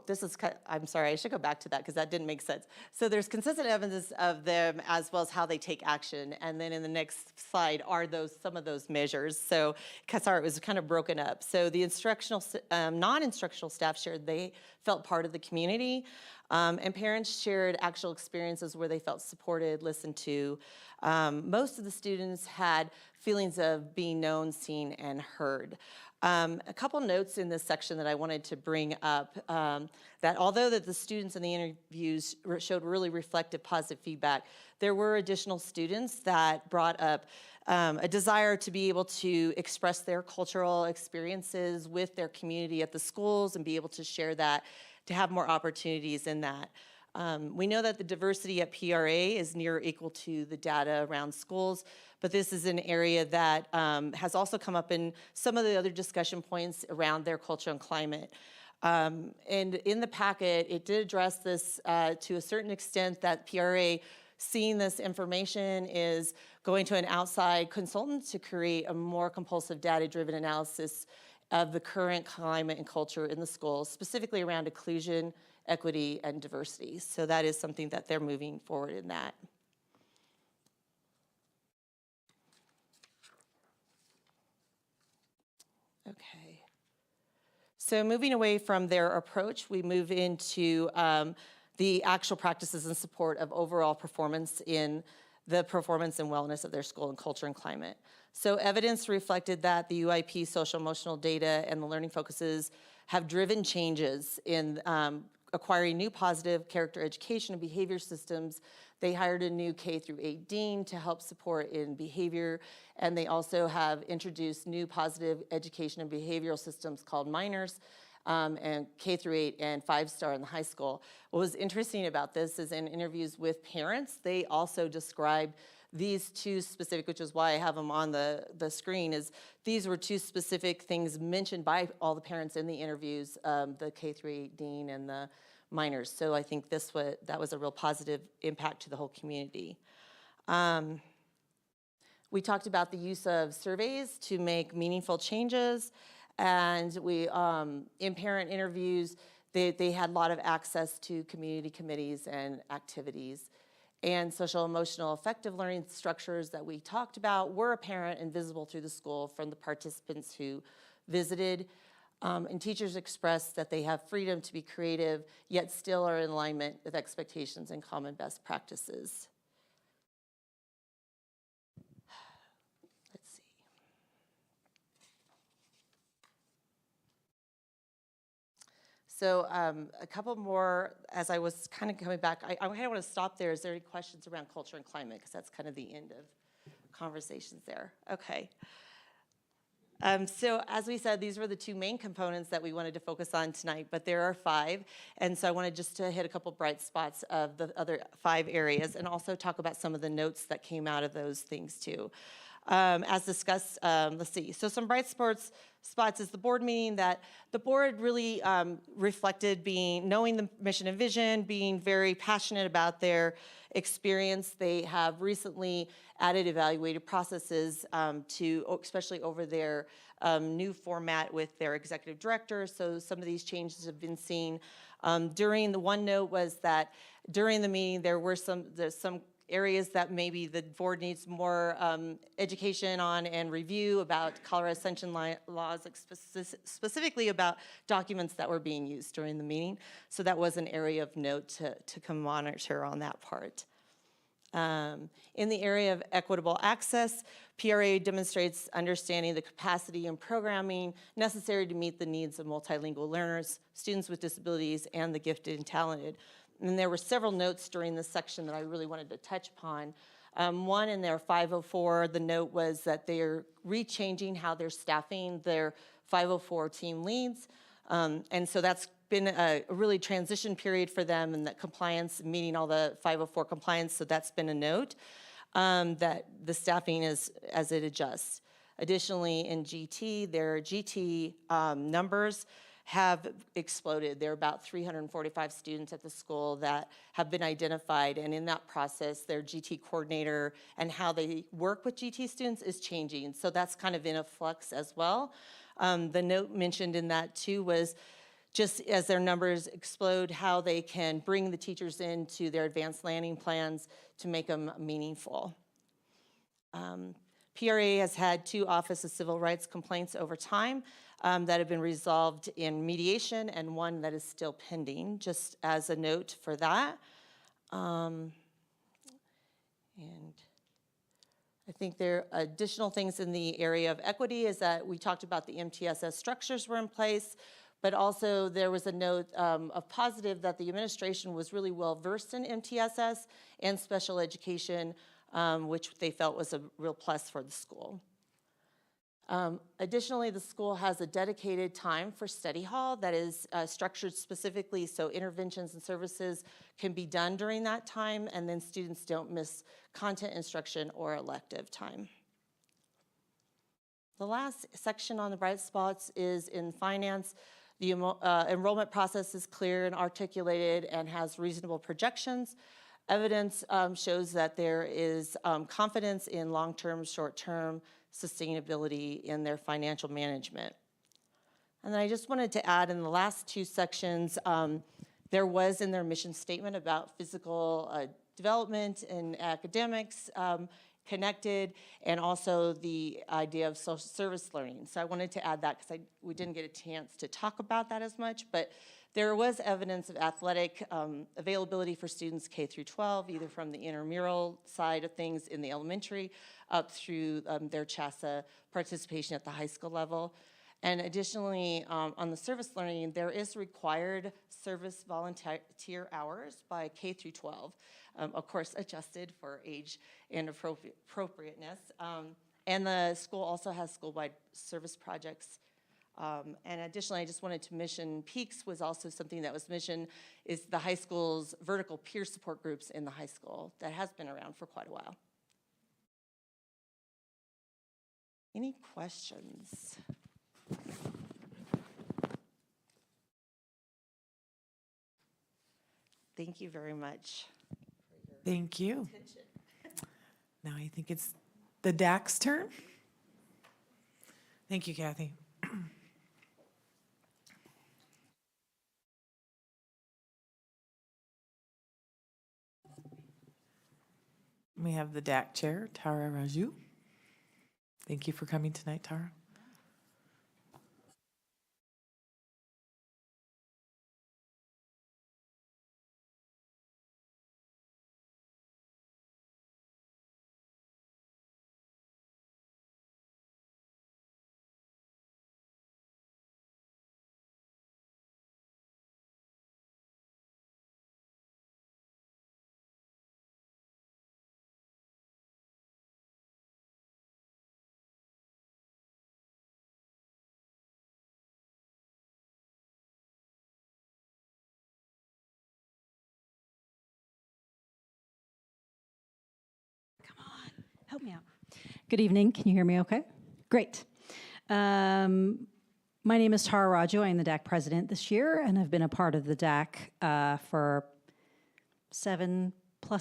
J: This is, I'm sorry, I should go back to that because that didn't make sense. So there's consistent evidence of them as well as how they take action. And then in the next slide are some of those measures. So, sorry, it was kind of broken up. So the instructional, non-instructional staff shared they felt part of the community. And parents shared actual experiences where they felt supported, listened to. Most of the students had feelings of being known, seen, and heard. A couple notes in this section that I wanted to bring up, that although that the students in the interviews showed really reflective, positive feedback, there were additional students that brought up a desire to be able to express their cultural experiences with their community at the schools and be able to share that, to have more opportunities in that. We know that the diversity at PRA is near or equal to the data around schools, but this is an area that has also come up in some of the other discussion points around their culture and climate. And in the packet, it did address this to a certain extent, that PRA, seeing this information, is going to an outside consultant to create a more compulsive data-driven analysis of the current climate and culture in the schools, specifically around inclusion, equity, and diversity. So that is something that they're moving forward in that. Okay. So moving away from their approach, we move into the actual practices and support of overall performance in the performance and wellness of their school and culture and climate. So evidence reflected that the UIP social emotional data and the learning focuses have driven changes in acquiring new positive character education and behavior systems. They hired a new K-8 dean to help support in behavior, and they also have introduced new positive education and behavioral systems called Minors, and K-8 and 5-star in the high school. What was interesting about this is in interviews with parents, they also described these two specific, which is why I have them on the screen, is these were two specific things mentioned by all the parents in the interviews, the K-8 dean and the Minors. So I think that was a real positive impact to the whole community. We talked about the use of surveys to make meaningful changes, and we, in parent interviews, they had a lot of access to community committees and activities. And social emotional effective learning structures that we talked about were apparent and visible through the school from the participants who visited. And teachers expressed that they have freedom to be creative, yet still are in alignment with expectations and common best practices. Let's see. So a couple more, as I was kind of coming back, I kind of want to stop there. Is there any questions around culture and climate? Because that's kind of the end of conversations there. Okay. So as we said, these were the two main components that we wanted to focus on tonight, but there are 5. And so I wanted just to hit a couple bright spots of the other 5 areas and also talk about some of the notes that came out of those things too. As discussed, let's see. So some bright spots is the board meeting, that the board really reflected knowing the mission and vision, being very passionate about their experience. They have recently added evaluated processes especially over their new format with their executive director. So some of these changes have been seen. During the one note was that during the meeting, there's some areas that maybe the board needs more education on and review about Colorado Ascension laws, specifically about documents that were being used during the meeting. So that was an area of note to come monitor on that part. In the area of equitable access, PRA demonstrates understanding the capacity and programming necessary to meet the needs of multilingual learners, students with disabilities, and the gifted and talented. And there were several notes during this section that I really wanted to touch upon. One in their 504, the note was that they're rechanging how they're staffing their 504 team leads. And so that's been a really transition period for them, and that compliance, meeting all the 504 compliance, so that's been a note, that the staffing is as it adjusts. Additionally, in GT, their GT numbers have exploded. There are about 345 students at the school that have been identified, and in that process, their GT coordinator and how they work with GT students is changing. So that's kind of in a flux as well. The note mentioned in that too was just as their numbers explode, how they can bring the teachers into their advanced landing plans to make them meaningful. PRA has had 2 Office of Civil Rights complaints over time that have been resolved in mediation, and 1 that is still pending, just as a note for that. And I think there are additional things in the area of equity is that we talked about the MTSS structures were in place, but also there was a note of positive that the administration was really well versed in MTSS and special education, which they felt was a real plus for the school. Additionally, the school has a dedicated time for study hall that is structured specifically so interventions and services can be done during that time, and then students don't miss content instruction or elective time. The last section on the bright spots is in finance. The enrollment process is clear and articulated and has reasonable projections. Evidence shows that there is confidence in long-term, short-term sustainability in their financial management. And then I just wanted to add in the last two sections, there was in their mission statement about physical development and academics connected, and also the idea of social service learning. So I wanted to add that because we didn't get a chance to talk about that as much, but there was evidence of athletic availability for students K through 12, either from the intramural side of things in the elementary up through their CHASA participation at the high school level. And additionally, on the service learning, there is required service volunteer hours by K through 12, of course adjusted for age and appropriateness. And the school also has school-wide service projects. And additionally, I just wanted to mention Peaks was also something that was mentioned, is the high school's vertical peer support groups in the high school that has been around for quite a while. Any questions? Thank you very much.
A: Thank you. Now I think it's the DAC's turn. Thank you, Kathy. We have the DAC chair, Tara Raju. Thank you for coming tonight, Tara.
K: Help me out. Good evening. Can you hear me okay? Great. My name is Tara Raju. I am the DAC president this year and have been a part of the DAC for 7+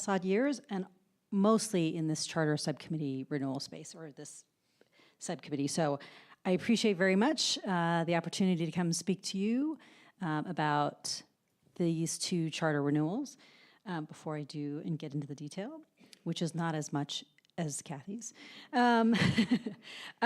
K: odd years, and mostly in this charter subcommittee renewal space, or this subcommittee. So I appreciate very much the opportunity to come speak to you about these two charter renewals before I do and get into the detail, which is not as much as Kathy's. I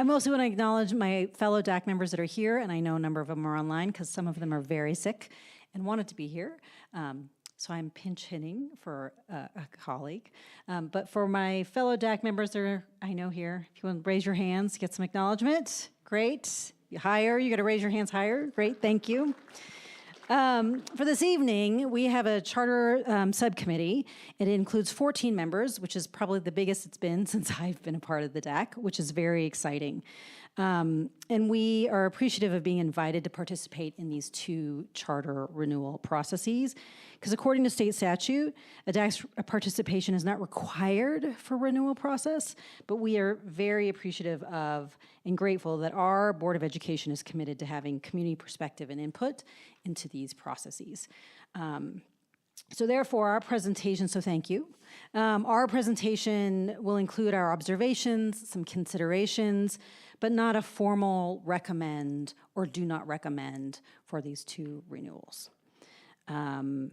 K: mostly want to acknowledge my fellow DAC members that are here, and I know a number of them are online because some of them are very sick and wanted to be here. So I'm pinch hitting for a colleague. But for my fellow DAC members that are, I know here, if you want to raise your hands, get some acknowledgement, great. Higher, you got to raise your hands higher, great, thank you. For this evening, we have a charter subcommittee. It includes 14 members, which is probably the biggest it's been since I've been a part of the DAC, which is very exciting. And we are appreciative of being invited to participate in these two charter renewal processes, because according to state statute, a DAC's participation is not required for renewal process, but we are very appreciative of and grateful that our Board of Education is committed to having community perspective and input into these processes. So therefore, our presentation, so thank you. Our presentation will include our observations, some considerations, but not a formal recommend or do not recommend for these two renewals. And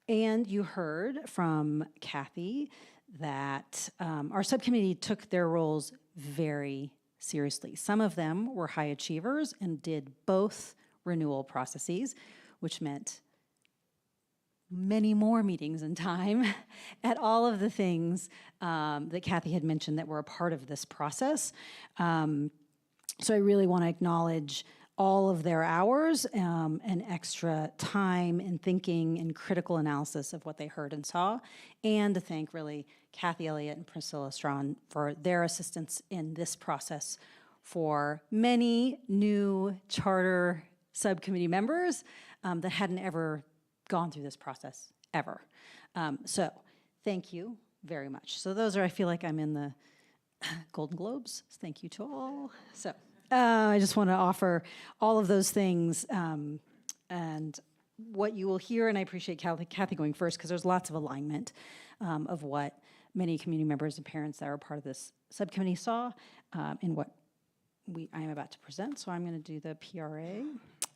K: you heard from Kathy that our subcommittee took their roles very seriously. Some of them were high achievers and did both renewal processes, which meant many more meetings in time at all of the things that Kathy had mentioned that were a part of this process. So I really want to acknowledge all of their hours and extra time and thinking and critical analysis of what they heard and saw, and to thank really Kathy Elliott and Priscilla Strawn for their assistance in this process for many new charter subcommittee members that hadn't ever gone through this process ever. So thank you very much. So those are, I feel like I'm in the Golden Globes. Thank you to all. So I just want to offer all of those things and what you will hear, and I appreciate Kathy going first because there's lots of alignment of what many community members and parents that are part of this subcommittee saw in what I am about to present. So I'm going to do the PRA.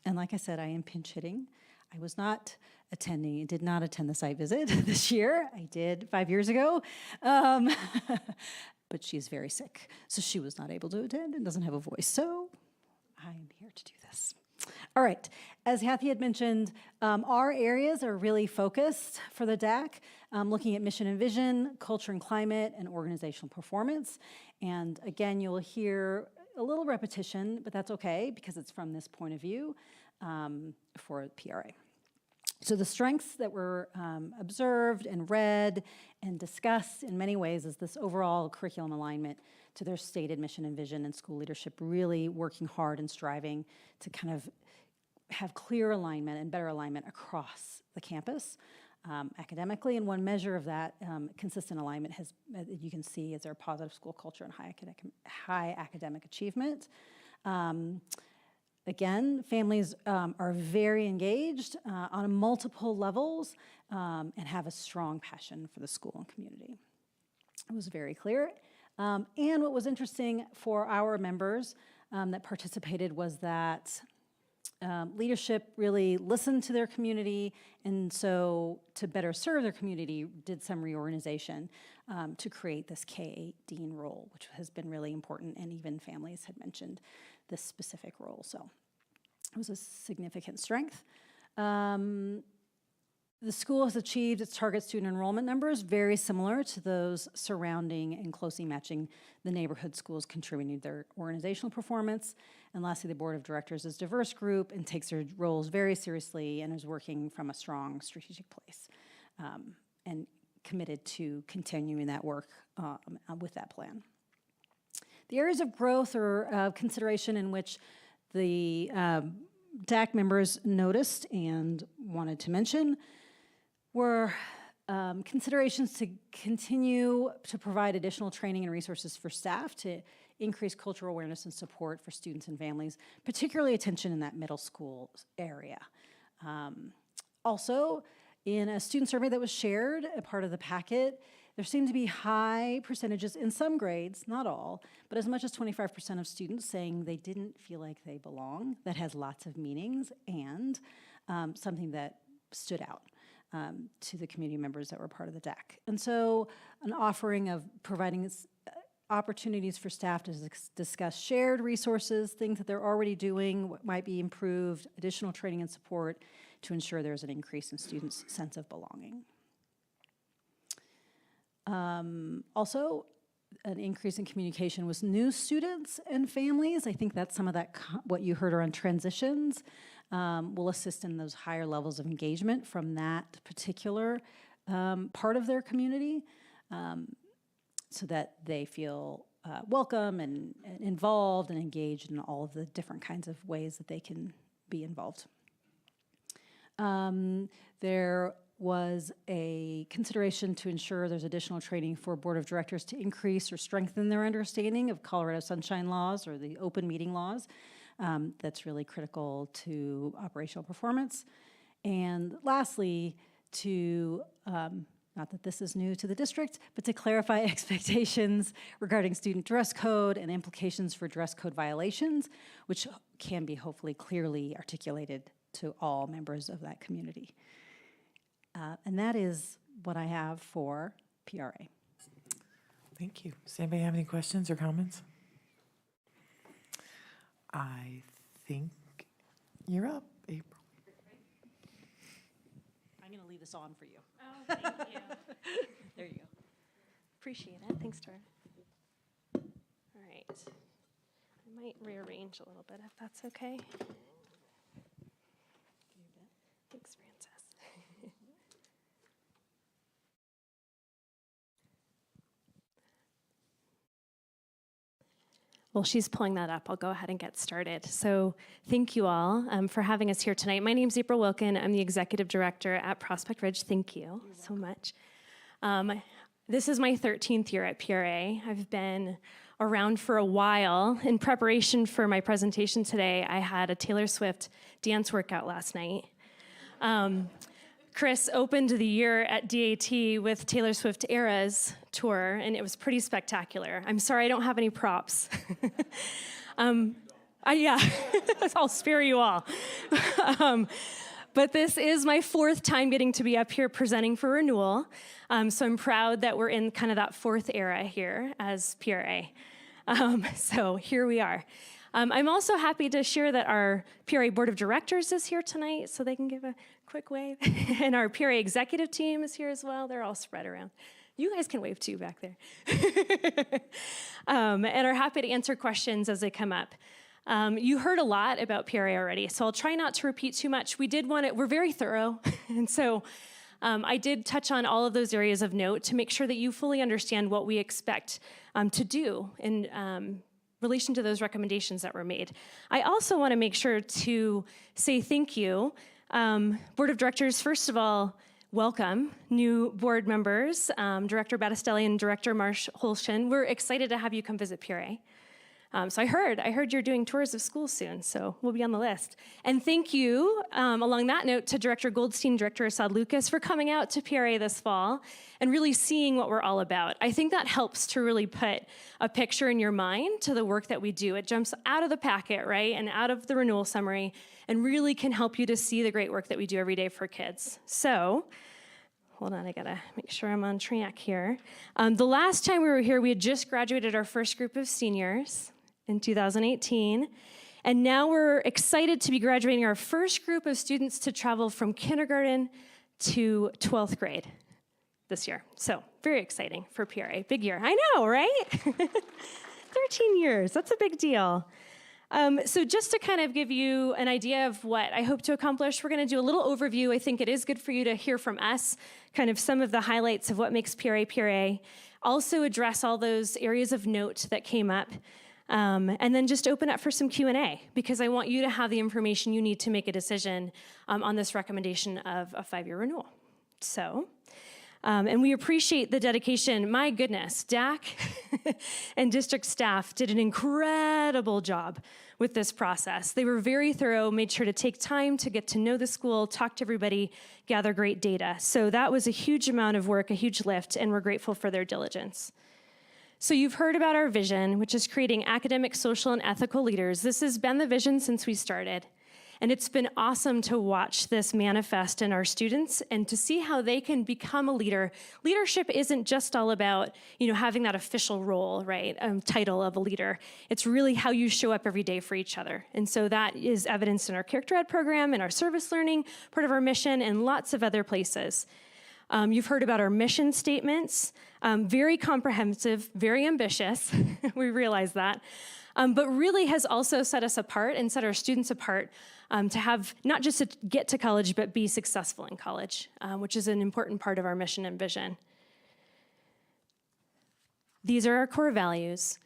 K: And like I said, I am pinch hitting. I was not did not attend the site visit this year. I did 5 years ago. But she's very sick, so she was not able to attend and doesn't have a voice. So I'm here to do this. All right, as Kathy had mentioned, our areas are really focused for the DAC, looking at mission and vision, culture and climate, and organizational performance. And again, you'll hear a little repetition, but that's okay because it's from this point of view for PRA. So the strengths that were observed and read and discussed in many ways is this overall curriculum alignment to their stated mission and vision, and school leadership really working hard and striving to kind of have clear alignment and better alignment across the campus academically. And one measure of that consistent alignment has, you can see, is their positive school culture and high academic achievement. Again, families are very engaged on multiple levels and have a strong passion for the school and community. It was very clear. And what was interesting for our members that participated was that leadership really listened to their community, and so to better serve their community, did some reorganization to create this K-8 dean role, which has been really important, and even families had mentioned this specific role. So it was a significant strength. The school has achieved its target student enrollment numbers, very similar to those surrounding and closely matching the neighborhood schools contributing to their organizational performance. And lastly, the board of directors is a diverse group and takes their roles very seriously and is working from a strong strategic place and committed to continuing that work with that plan. The areas of growth or consideration in which the DAC members noticed and wanted to mention were considerations to continue to provide additional training and resources for staff to increase cultural awareness and support for students and families, particularly attention in that middle school area. Also, in a student survey that was shared, a part of the packet, there seemed to be high percentages in some grades, not all, but as much as 25% of students saying they didn't feel like they belong. That has lots of meanings and something that stood out to the community members that were part of the DAC. And so an offering of providing opportunities for staff to discuss shared resources, things that they're already doing, what might be improved, additional training and support to ensure there's an increase in students' sense of belonging. Also, an increase in communication with new students and families. I think that's some of that, what you heard around transitions, will assist in those higher levels of engagement from that particular part of their community so that they feel welcome and involved and engaged in all of the different kinds of ways that they can be involved. There was a consideration to ensure there's additional training for board of directors to increase or strengthen their understanding of Colorado Sunshine laws or the open meeting laws. That's really critical to operational performance. And lastly, to, not that this is new to the district, but to clarify expectations regarding student dress code and implications for dress code violations, which can be hopefully clearly articulated to all members of that community. And that is what I have for PRA.
L: Thank you. Does anybody have any questions or comments? I think you're up, April.
B: I
K: I'm going to leave this on for you.
M: Oh, thank you.
K: There you go.
M: Appreciate it. Thanks, Tara. All right. I might rearrange a little bit if that's okay. Thanks, Frances. Well, she's pulling that up. I'll go ahead and get started. So thank you all for having us here tonight. My name's April Wilkin. I'm the executive director at Prospect Ridge. Thank you so much. This is my 13th year at PRA. I've been around for a while. In preparation for my presentation today, I had a Taylor Swift dance workout last night. Chris opened the year at DAT with Taylor Swift Eras tour, and it was pretty spectacular. I'm sorry I don't have any props. Yeah, I'll spare you all. But this is my 4th time getting to be up here presenting for renewal. So I'm proud that we're in kind of that 4th era here as PRA. So here we are. I'm also happy to share that our PRA Board of Directors is here tonight, so they can give a quick wave. And our PRA executive team is here as well. They're all spread around. You guys can wave too back there. And are happy to answer questions as they come up. You heard a lot about PRA already, so I'll try not to repeat too much. We're very thorough, and so I did touch on all of those areas of note to make sure that you fully understand what we expect to do in relation to those recommendations that were made. I also want to make sure to say thank you. Board of Directors, first of all, welcome new board members, Director Battistelli and Director Marsh Holshin. We're excited to have you come visit PRA. So I heard you're doing tours of schools soon, so we'll be on the list. And thank you, along that note, to Director Goldstein, Director Assad Lucas for coming out to PRA this fall and really seeing what we're all about. I think that helps to really put a picture in your mind to the work that we do. It jumps out of the packet, right, and out of the renewal summary, and really can help you to see the great work that we do every day for kids. So, hold on, I gotta make sure I'm on track here. The last time we were here, we had just graduated our first group of seniors in 2018. And now we're excited to be graduating our first group of students to travel from kindergarten to 12th grade this year. So very exciting for PRA, big year. I know, right? 13 years, that's a big deal. So just to kind of give you an idea of what I hope to accomplish, we're gonna do a little overview. I think it is good for you to hear from us, kind of some of the highlights of what makes PRA PRA. Also address all those areas of note that came up. And then just open up for some Q&A, because I want you to have the information you need to make a decision on this recommendation of a 5-year renewal. So, and we appreciate the dedication. My goodness, DAC and district staff did an incredible job with this process. They were very thorough, made sure to take time to get to know the school, talk to everybody, gather great data. So that was a huge amount of work, a huge lift, and we're grateful for their diligence. So you've heard about our vision, which is creating academic, social, and ethical leaders. This has been the vision since we started. And it's been awesome to watch this manifest in our students and to see how they can become a leader. Leadership isn't just all about, having that official role, right, title of a leader. It's really how you show up every day for each other. And so that is evidenced in our Character Ed program, in our service learning, part of our mission, and lots of other places. You've heard about our mission statements, very comprehensive, very ambitious, we realize that, but really has also set us apart and set our students apart to have not just to get to college, but be successful in college, which is an important part of our mission and vision. These are our core values.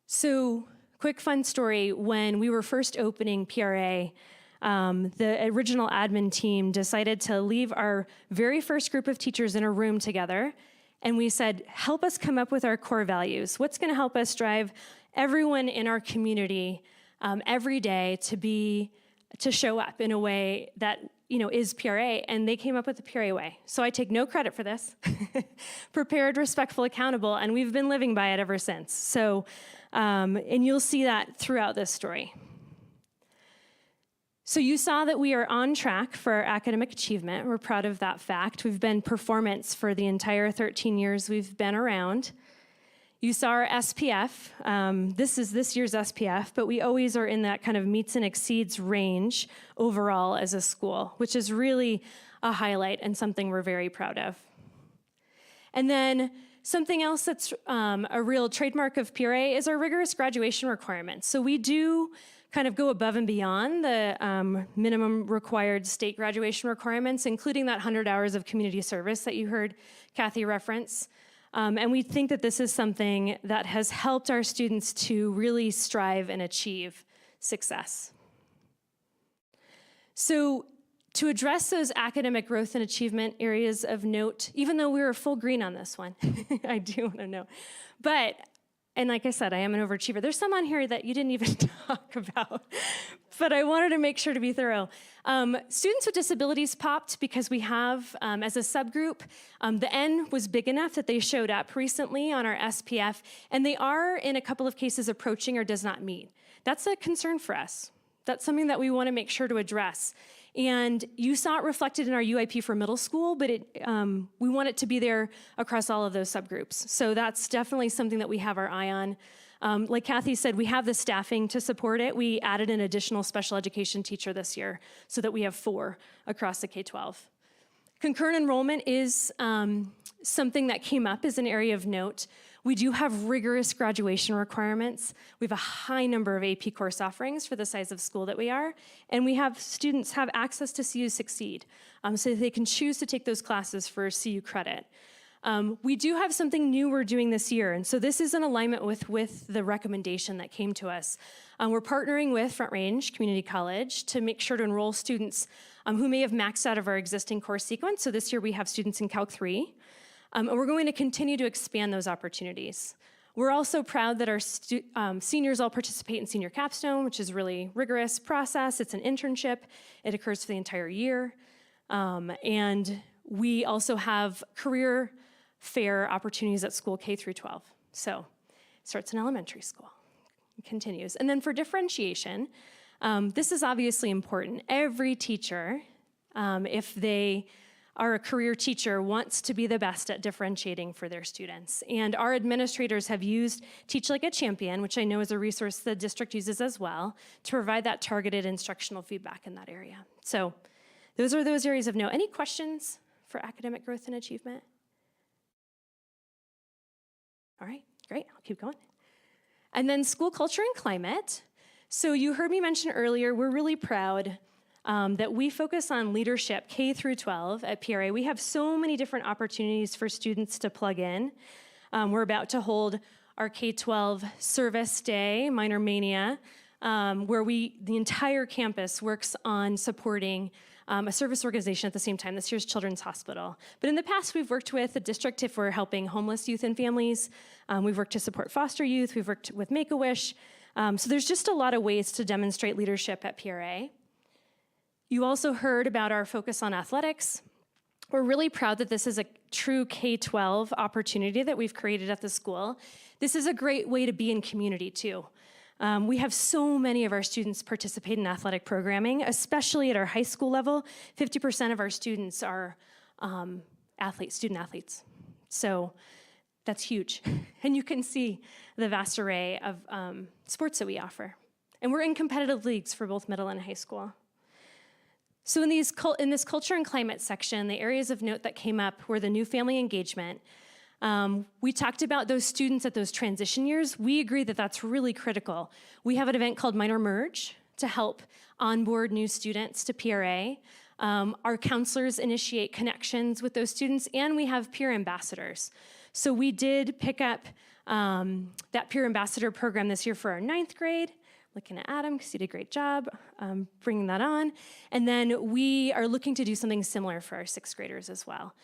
M: So, quick fun story, when we were first opening PRA, the original admin team decided to leave our very first group of teachers in a room together, and we said, help us come up with our core values. What's gonna help us drive everyone in our community every day to show up in a way that is PRA, and they came up with the PRA way. So I take no credit for this. Prepared, respectful, accountable, and we've been living by it ever since. So, and you'll see that throughout this story. So you saw that we are on track for our academic achievement. We're proud of that fact. We've been performance for the entire 13 years we've been around. You saw our SPF. This is this year's SPF, but we always are in that kind of meets and exceeds range overall as a school, which is really a highlight and something we're very proud of. And then something else that's a real trademark of PRA is our rigorous graduation requirements. So we do kind of go above and beyond the minimum required state graduation requirements, including that 100 hours of community service that you heard Kathy reference. And we think that this is something that has helped our students to really strive and achieve success. So to address those academic growth and achievement areas of note, even though we were full green on this one, I do want to know. But, and like I said, I am an overachiever. There's some on here that you didn't even talk about, but I wanted to make sure to be thorough. Students with disabilities popped because we have, as a subgroup, the N was big enough that they showed up recently on our SPF, and they are, in a couple of cases, approaching or does not meet. That's a concern for us. That's something that we want to make sure to address. And you saw it reflected in our UIP for middle school, but we want it to be there across all of those subgroups. So that's definitely something that we have our eye on. Like Kathy said, we have the staffing to support it. We added an additional special education teacher this year so that we have 4 across the K-12. Concurrent enrollment is something that came up as an area of note. We do have rigorous graduation requirements. We have a high number of AP course offerings for the size of school that we are, and we have students have access to CU Succeed, so that they can choose to take those classes for CU credit. We do have something new we're doing this year, and so this is in alignment with the recommendation that came to us. We're partnering with Front Range Community College to make sure to enroll students who may have maxed out of our existing course sequence. So this year we have students in Calc 3. And we're going to continue to expand those opportunities. We're also proud that our seniors all participate in Senior Capstone, which is a really rigorous process. It's an internship. It occurs for the entire year. And we also have career fair opportunities at school K through 12. So it starts in elementary school, it continues. And then for differentiation, this is obviously important. Every teacher, if they are a career teacher, wants to be the best at differentiating for their students. And our administrators have used Teach Like a Champion, which I know is a resource the district uses as well, to provide that targeted instructional feedback in that area. So those are those areas of note. Any questions for academic growth and achievement? All right, great, I'll keep going. And then school culture and climate. So you heard me mention earlier, we're really proud that we focus on leadership K through 12 at PRA. We have so many different opportunities for students to plug in. We're about to hold our K-12 Service Day, Minor Mania, where the entire campus works on supporting a service organization at the same time. This year's Children's Hospital. But in the past, we've worked with the district if we're helping homeless youth and families. We've worked to support foster youth. We've worked with Make-A-Wish. So there's just a lot of ways to demonstrate leadership at PRA. You also heard about our focus on athletics. We're really proud that this is a true K-12 opportunity that we've created at the school. This is a great way to be in community too. We have so many of our students participate in athletic programming, especially at our high school level. 50% of our students are student athletes. So that's huge. And you can see the vast array of sports that we offer. And we're in competitive leagues for both middle and high school. So in this culture and climate section, the areas of note that came up were the new family engagement. We talked about those students at those transition years. We agree that that's really critical. We have an event called Minor Merge to help onboard new students to PRA. Our counselors initiate connections with those students, and we have peer ambassadors. So we did pick up that peer ambassador program this year for our 9th grade. Looking at Adam, because he did a great job bringing that on. And then we are looking to do something similar for our 6th graders as well.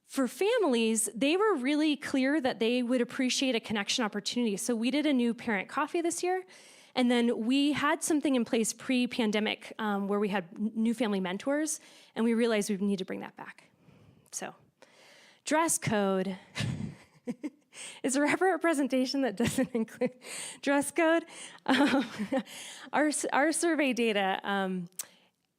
M: For families, they were really clear that they would appreciate a connection opportunity. So we did a new parent coffee this year. And then we had something in place pre-pandemic where we had new family mentors, and we realized we need to bring that back. So dress code. Is there ever a presentation that doesn't include dress code? Our survey data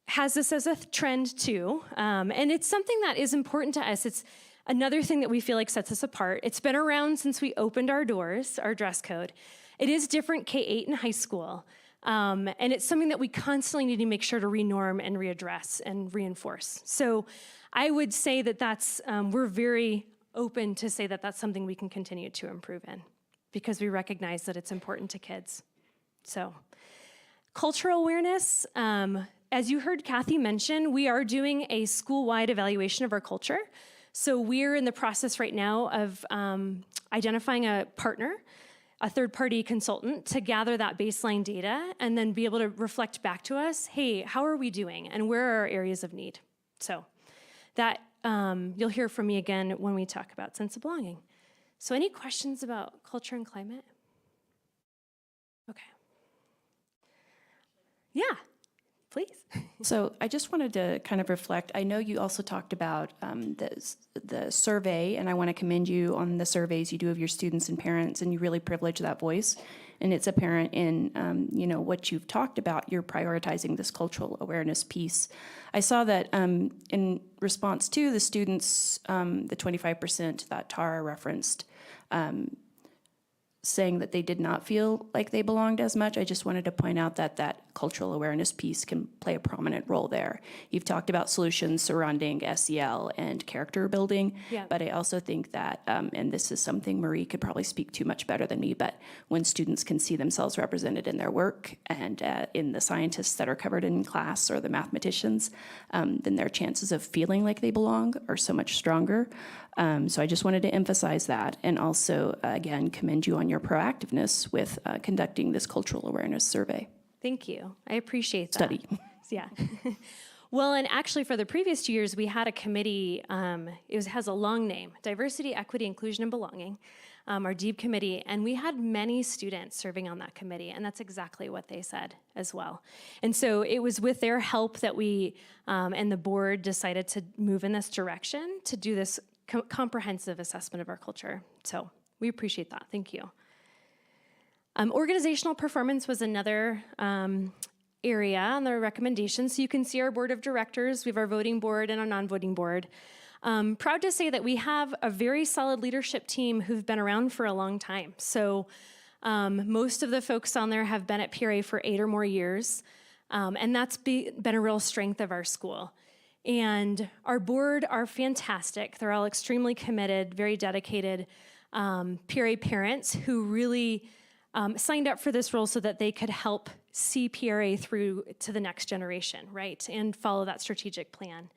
M: has this as a trend too, and it's something that is important to us. It's Another thing that we feel like sets us apart, it's been around since we opened our doors, our dress code. It is different K-8 in high school. And it's something that we constantly need to make sure to renorm and readdress and reinforce. So I would say that we're very open to say that that's something we can continue to improve in because we recognize that it's important to kids. So cultural awareness, as you heard Kathy mention, we are doing a school-wide evaluation of our culture. So we're in the process right now of identifying a partner, a third-party consultant, to gather that baseline data and then be able to reflect back to us, hey, how are we doing and where are our areas of need? So that you'll hear from me again when we talk about sense of belonging. So any questions about culture and climate? Okay. Yeah, please.
F: So I just wanted to kind of reflect. I know you also talked about the survey, and I want to commend you on the surveys you do of your students and parents, and you really privilege that voice. And it's apparent in what you've talked about. You're prioritizing this cultural awareness piece. I saw that in response to the students, the 25% that Tara referenced, saying that they did not feel like they belonged as much. I just wanted to point out that that cultural awareness piece can play a prominent role there. You've talked about solutions surrounding SEL and character building, but I also think that, and this is something Marie could probably speak to much better than me, but when students can see themselves represented in their work and in the scientists that are covered in class or the mathematicians, then their chances of feeling like they belong are so much stronger. So I just wanted to emphasize that, and also, again, commend you on your proactiveness with conducting this cultural awareness survey.
M: Thank you. I appreciate that.
F: Study.
M: Yeah. Well, and actually for the previous 2 years, we had a committee, has a long name, Diversity, Equity, Inclusion, and Belonging, our DEEB committee, and we had many students serving on that committee, and that's exactly what they said as well. And so it was with their help that we and the board decided to move in this direction to do this comprehensive assessment of our culture. So we appreciate that. Thank you. Organizational performance was another area on the recommendations. So you can see our board of directors. We have our voting board and our non-voting board. Proud to say that we have a very solid leadership team who've been around for a long time. So most of the folks on there have been at PRA for 8 or more years. And that's been a real strength of our school. And our board are fantastic. They're all extremely committed, very dedicated PRA parents who really signed up for this role so that they could help see PRA through to the next generation, right? And follow that strategic plan.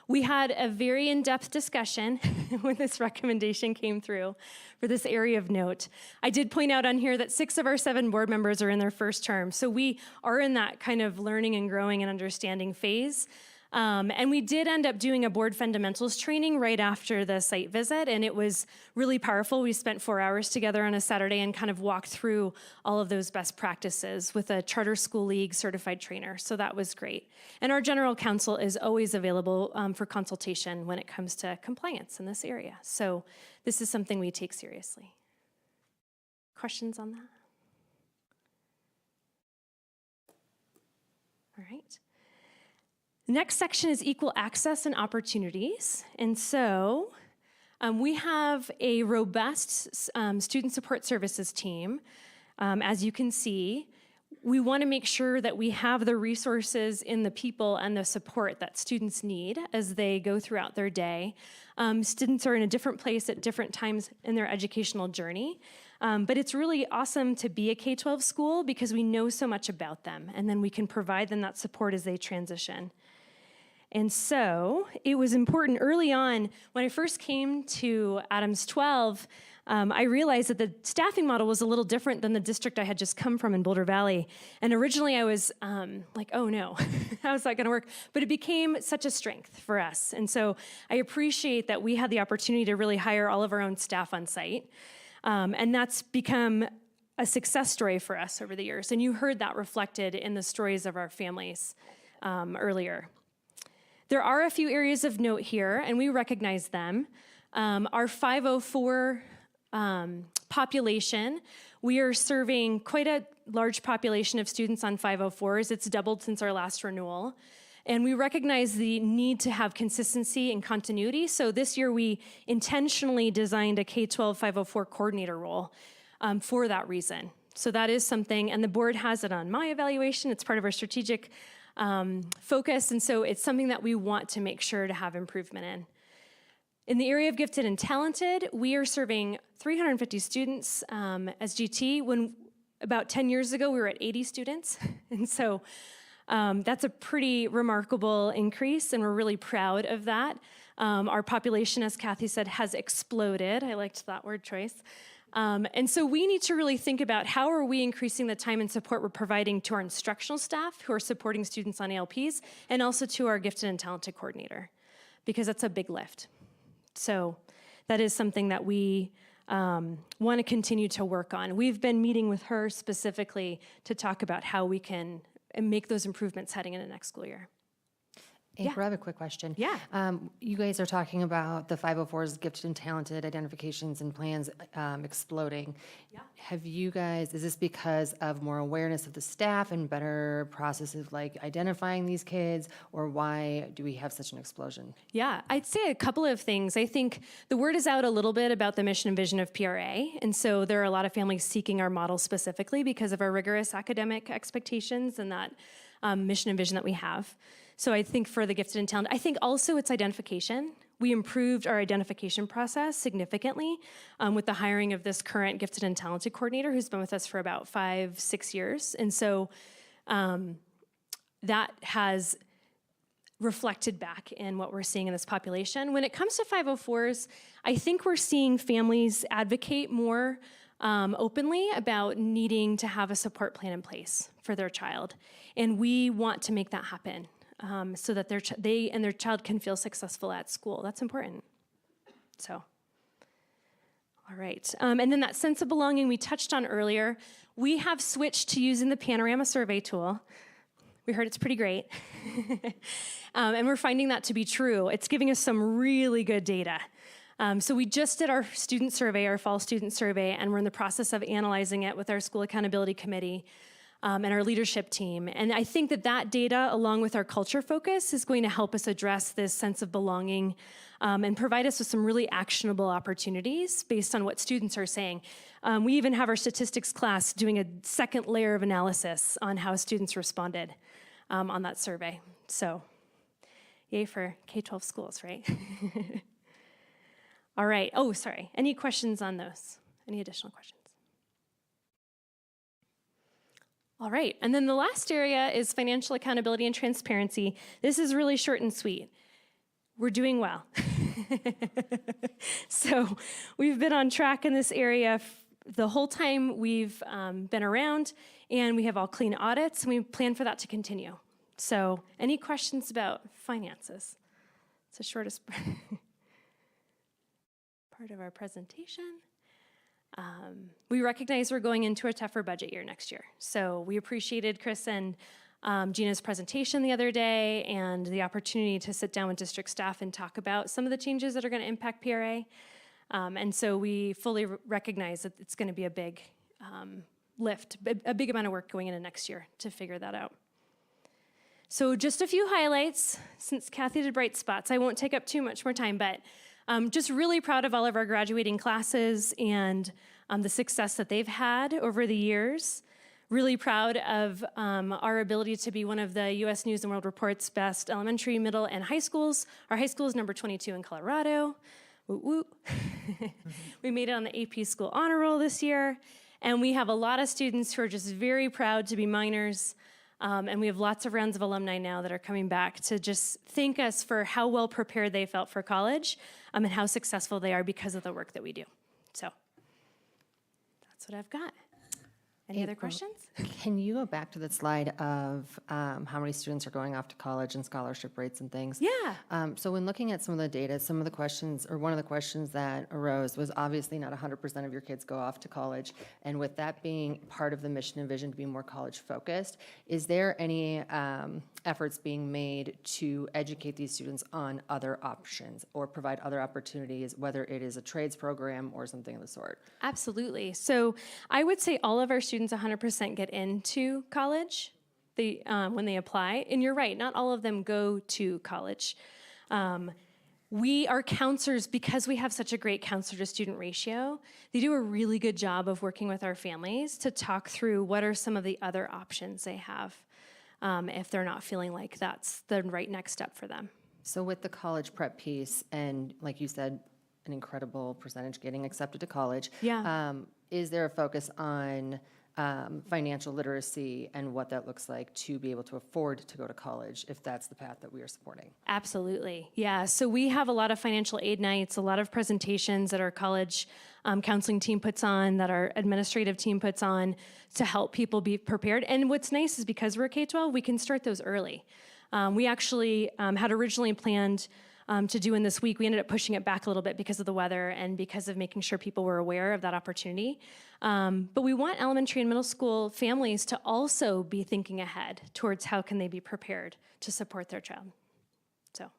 M: We had a very in-depth discussion when this recommendation came through for this area of note. I did point out on here that 6 of our 7 board members are in their first term. So we are in that kind of learning and growing and understanding phase. And we did end up doing a board fundamentals training right after the site visit, and it was really powerful. We spent 4 hours together on a Saturday and kind of walked through all of those best practices with a Charter School League certified trainer, so that was great. And our general counsel is always available for consultation when it comes to compliance in this area. So this is something we take seriously. Questions on that? All right. The next section is equal access and opportunities. And so we have a robust student support services team. As you can see, we want to make sure that we have the resources in the people and the support that students need as they go throughout their day. Students are in a different place at different times in their educational journey. But it's really awesome to be a K-12 school because we know so much about them, and then we can provide them that support as they transition. And so it was important early on, when I first came to Adams 12, I realized that the staffing model was a little different than the district I had just come from in Boulder Valley. And originally I was like, oh no, how's that gonna work? But it became such a strength for us. And so I appreciate that we had the opportunity to really hire all of our own staff on site. And that's become a success story for us over the years. And you heard that reflected in the stories of our families earlier. There are a few areas of note here, and we recognize them. Our 504 population, we are serving quite a large population of students on 504s. It's doubled since our last renewal. And we recognize the need to have consistency and continuity. So this year we intentionally designed a K-12 504 coordinator role for that reason. So that is something, and the board has it on my evaluation. It's part of our strategic focus. And so it's something that we want to make sure to have improvement in. In the area of gifted and talented, we are serving 350 students as GT. When about 10 years ago, we were at 80 students. And so that's a pretty remarkable increase, and we're really proud of that. Our population, as Kathy said, has exploded. I liked that word choice. And so we need to really think about how are we increasing the time and support we're providing to our instructional staff who are supporting students on ALPs, and also to our gifted and talented coordinator, because that's a big lift. So that is something that we want to continue to work on. We've been meeting with her specifically to talk about how we can make those improvements heading into next school year.
C: April, I have a quick question.
M: Yeah.
C: You guys are talking about the 504's gifted and talented identifications and plans exploding.
M: Yeah.
C: Have you guys, is this because of more awareness of the staff and better processes like identifying these kids, or why do we have such an explosion?
M: Yeah, I'd say a couple of things. I think the word is out a little bit about the mission and vision of PRA, and so there are a lot of families seeking our model specifically because of our rigorous academic expectations and that mission and vision that we have. So I think for the gifted and talented, I think also it's identification. We improved our identification process significantly with the hiring of this current gifted and talented coordinator who's been with us for about 5-6 years. And so that has reflected back in what we're seeing in this population. When it comes to 504s, I think we're seeing families advocate more openly about needing to have a support plan in place for their child. And we want to make that happen. So that they and their child can feel successful at school. That's important. So, all right. And then that sense of belonging we touched on earlier, we have switched to using the Panorama survey tool. We heard it's pretty great. And we're finding that to be true. It's giving us some really good data. So we just did our student survey, our fall student survey, and we're in the process of analyzing it with our school accountability committee. And our leadership team. And I think that that data, along with our culture focus, is going to help us address this sense of belonging and provide us with some really actionable opportunities based on what students are saying. We even have our statistics class doing a second layer of analysis on how students responded on that survey. So, yay for K-12 schools, right? All right. Oh, sorry. Any questions on those? Any additional questions? All right, and then the last area is financial accountability and transparency. This is really short and sweet. We're doing well. So we've been on track in this area the whole time we've been around, and we have all clean audits, and we plan for that to continue. So any questions about finances? It's the shortest part of our presentation. We recognize we're going into a tougher budget year next year. So we appreciated Chris and Gina's presentation the other day and the opportunity to sit down with district staff and talk about some of the changes that are going to impact PRA. And so we fully recognize that it's going to be a big lift, a big amount of work going into next year to figure that out. So just a few highlights, since Kathy did bright spots. I won't take up too much more time, but just really proud of all of our graduating classes and the success that they've had over the years. Really proud of our ability to be one of the U.S. News & World Report's best elementary, middle, and high schools. Our high school is number 22 in Colorado. Woot woot. We made it on the AP School Honor Roll this year. And we have a lot of students who are just very proud to be minors. And we have lots of rounds of alumni now that are coming back to just thank us for how well prepared they felt for college and how successful they are because of the work that we do. So that's what I've got. Any other questions?
C: Can you go back to the slide of how many students are going off to college and scholarship rates and things?
M: Yeah.
C: So when looking at some of the data, some of the questions, or one of the questions that arose was obviously not 100% of your kids go off to college. And with that being part of the mission and vision to be more college focused, is there any efforts being made to educate these students on other options or provide other opportunities, whether it is a trades program or something of the sort?
M: Absolutely. So I would say all of our students 100% get into college. when they apply. And you're right, not all of them go to college. Our counselors, because we have such a great counselor to student ratio, they do a really good job of working with our families to talk through what are some of the other options they have if they're not feeling like that's the right next step for them.
C: So with the college prep piece, and like you said, an incredible percentage getting accepted to college.
M: Yeah.
C: Is there a focus on financial literacy and what that looks like to be able to afford to go to college if that's the path that we are supporting?
M: Absolutely. Yeah. So we have a lot of financial aid nights, a lot of presentations that our college counseling team puts on, that our administrative team puts on to help people be prepared. And what's nice is because we're K-12, we can start those early. We actually had originally planned to do in this week. We ended up pushing it back a little bit because of the weather and because of making sure people were aware of that opportunity. But we want elementary and middle school families to also be thinking ahead towards how can they be prepared to support their child. So,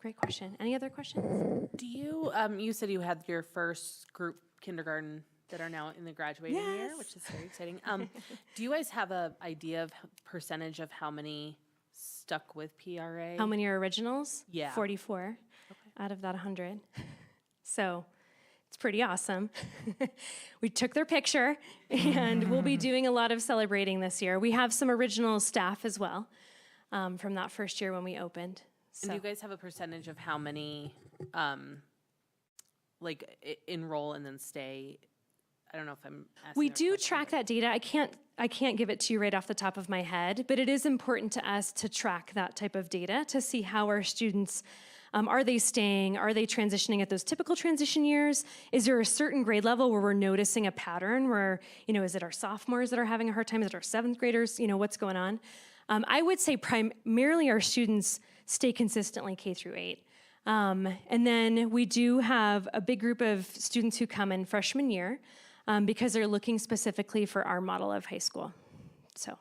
M: great question. Any other questions?
E: Do you, you said you had your first group kindergarten that are now in the graduating year, which is very exciting. Do you guys have an idea of percentage of how many stuck with PRA?
M: How many are originals?
E: Yeah.
M: 44 out of that 100. So it's pretty awesome. We took their picture, and we'll be doing a lot of celebrating this year. We have some original staff as well from that first year when we opened. So.
E: And do you guys have a percentage of how many enroll and then stay? I don't know if I'm asking.
M: We do track that data. I can't give it to you right off the top of my head, but it is important to us to track that type of data to see how our students, are they staying? Are they transitioning at those typical transition years? Is there a certain grade level where we're noticing a pattern where, is it our sophomores that are having a hard time? Is it our seventh graders? What's going on? I would say primarily our students stay consistently K through 8. And then we do have a big group of students who come in freshman year because they're looking specifically for our model of high school. So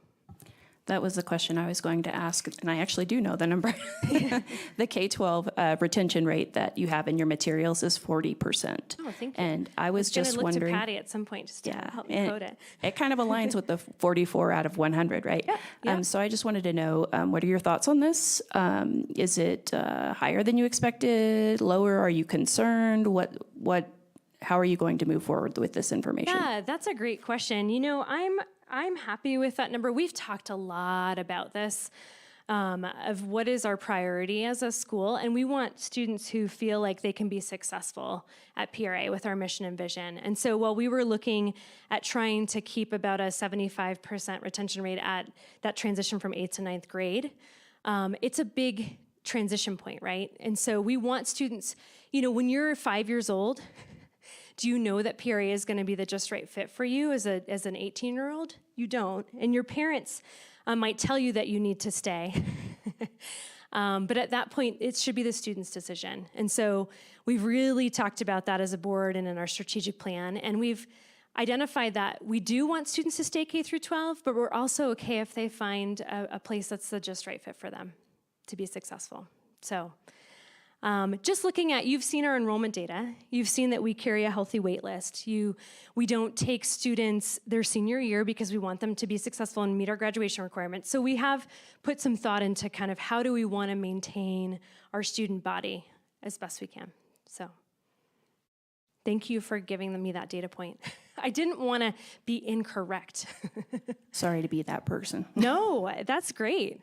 F: That was the question I was going to ask, and I actually do know the number. The K-12 retention rate that you have in your materials is 40%.
M: Oh, thank you.
F: And I was just
M: look
F: wondering.
M: to Patty at some point just to help me
F: and
M: code it.
F: It kind of aligns with the 44 out of 100, right?
M: Yeah.
F: So I just wanted to know, what are your thoughts on this? Is it higher than you expected? Lower? Are you concerned? How are you going to move forward with this information?
M: Yeah, that's a great question. I'm happy with that number. We've talked a lot about this, of what is our priority as a school, and we want students who feel like they can be successful at PRA with our mission and vision. And so while we were looking at trying to keep about a 75% retention rate at that transition from 8th to 9th grade, it's a big transition point, right? And so we want students, when you're 5 years old, do you know that PRA is going to be the just right fit for you as an 18-year-old? You don't. And your parents might tell you that you need to stay. But at that point, it should be the student's decision. And so we've really talked about that as a board and in our strategic plan. And we've identified that we do want students to stay K through 12, but we're also okay if they find a place that's the just right fit for them to be successful. So just looking at, you've seen our enrollment data. You've seen that we carry a healthy wait list. We don't take students their senior year because we want them to be successful and meet our graduation requirements. So we have put some thought into kind of how do we want to maintain our student body as best we can. So thank you for giving me that data point. I didn't want to be incorrect.
F: Sorry to be that person.
M: No, that's great.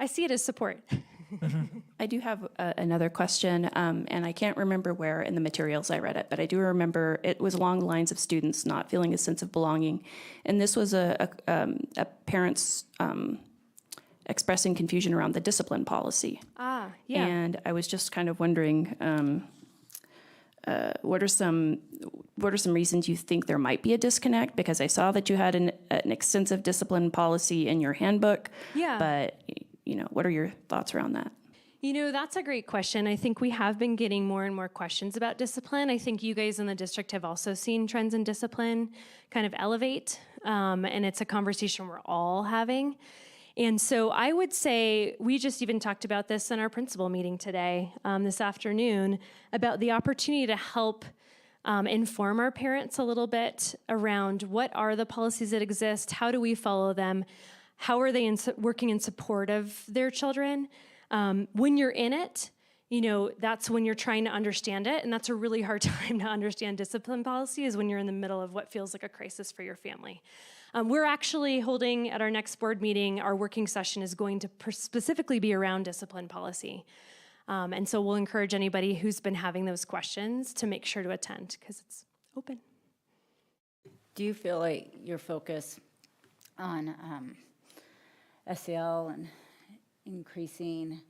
M: I see it as support.
F: I do have another question, and I can't remember where in the materials I read it, but I do remember it was along the lines of students not feeling a sense of belonging. And this was a parents expressing confusion around the discipline policy.
M: Yeah.
F: And I was just kind of wondering, what are some reasons you think there might be a disconnect? Because I saw that you had an extensive discipline policy in your handbook.
M: Yeah.
F: But what are your thoughts around that?
M: That's a great question. I think we have been getting more and more questions about discipline. I think you guys in the district have also seen trends in discipline kind of elevate, and it's a conversation we're all having. And so I would say, we just even talked about this in our principal meeting today, this afternoon, about the opportunity to help inform our parents a little bit around what are the policies that exist, how do we follow them, how are they working in support of their children. When you're in it, that's when you're trying to understand it, and that's a really hard time to understand discipline policy, is when you're in the middle of what feels like a crisis for your family. We're actually holding at our next board meeting, our working session is going to specifically be around discipline policy. And so we'll encourage anybody who's been having those questions to make sure to attend, because it's open.
G: Do you feel like your focus on SEL and increasing,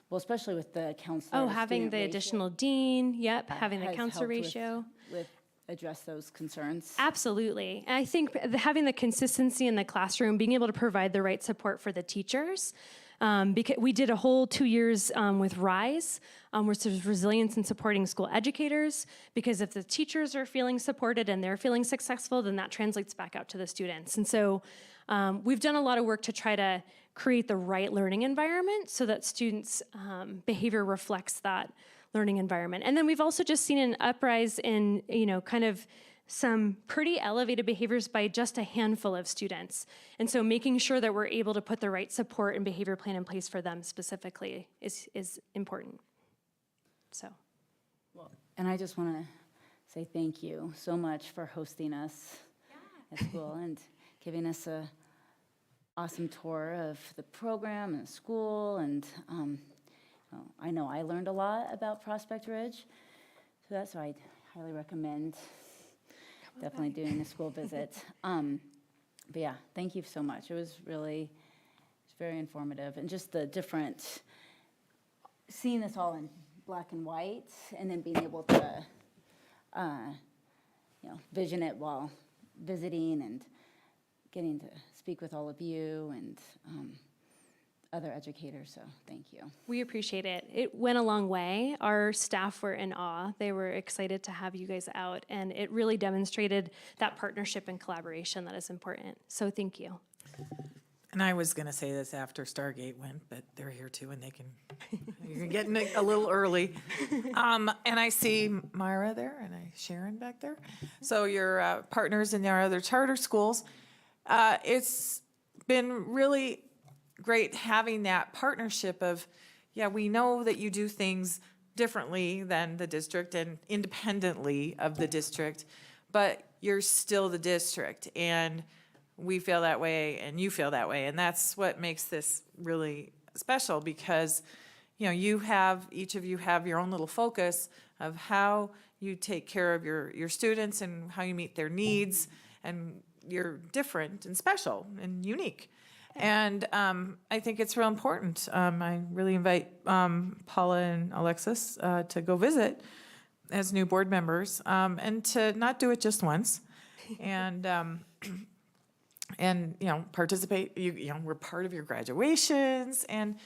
G: well, especially with the counselor?
M: Oh, having the
G: ratio,
M: additional dean, yep, having the
G: has
M: counselor
G: helped
M: ratio.
G: with address those concerns?
M: Absolutely. And I think having the consistency in the classroom, being able to provide the right support for the teachers, because we did a whole 2 years with RISE, which is Resilience in Supporting School Educators, because if the teachers are feeling supported and they're feeling successful, then that translates back out to the students. And so we've done a lot of work to try to create the right learning environment so that students' behavior reflects that learning environment. And then we've also just seen an uprise in, kind of some pretty elevated behaviors by just a handful of students. And so making sure that we're able to put the right support and behavior plan in place for them specifically is important. So.
G: Well, and I just want to say thank you so much for hosting us at school and giving us a awesome tour of the program and the school. And I know I learned a lot about Prospect Ridge, so that's why I highly recommend definitely doing a school visit. But yeah, thank you so much. It was very informative, and just the different, seeing this all in black and white, and then being able to, vision it while visiting and getting to speak with all of you and other educators, so thank you.
M: We appreciate it. It went a long way. Our staff were in awe. They were excited to have you guys out, and it really demonstrated that partnership and collaboration that is important. So thank you.
L: And I was going to say this after Stargate went, but they're here too, and they can, you're getting a little early. And I see Myra there, and Sharon back there. So your partners in our other charter schools. It's been really great having that partnership of, we know that you do things differently than the district and independently of the district, but you're still the district, and we feel that way and you feel that way. And that's what makes this really special, because each of you have your own little focus of how you take care of your students and how you meet their needs, and you're different and special and unique. And I think it's real important. I really invite Paula and Alexis to go visit as new board members, and to not do it just once, and participate. We're part of your graduations, and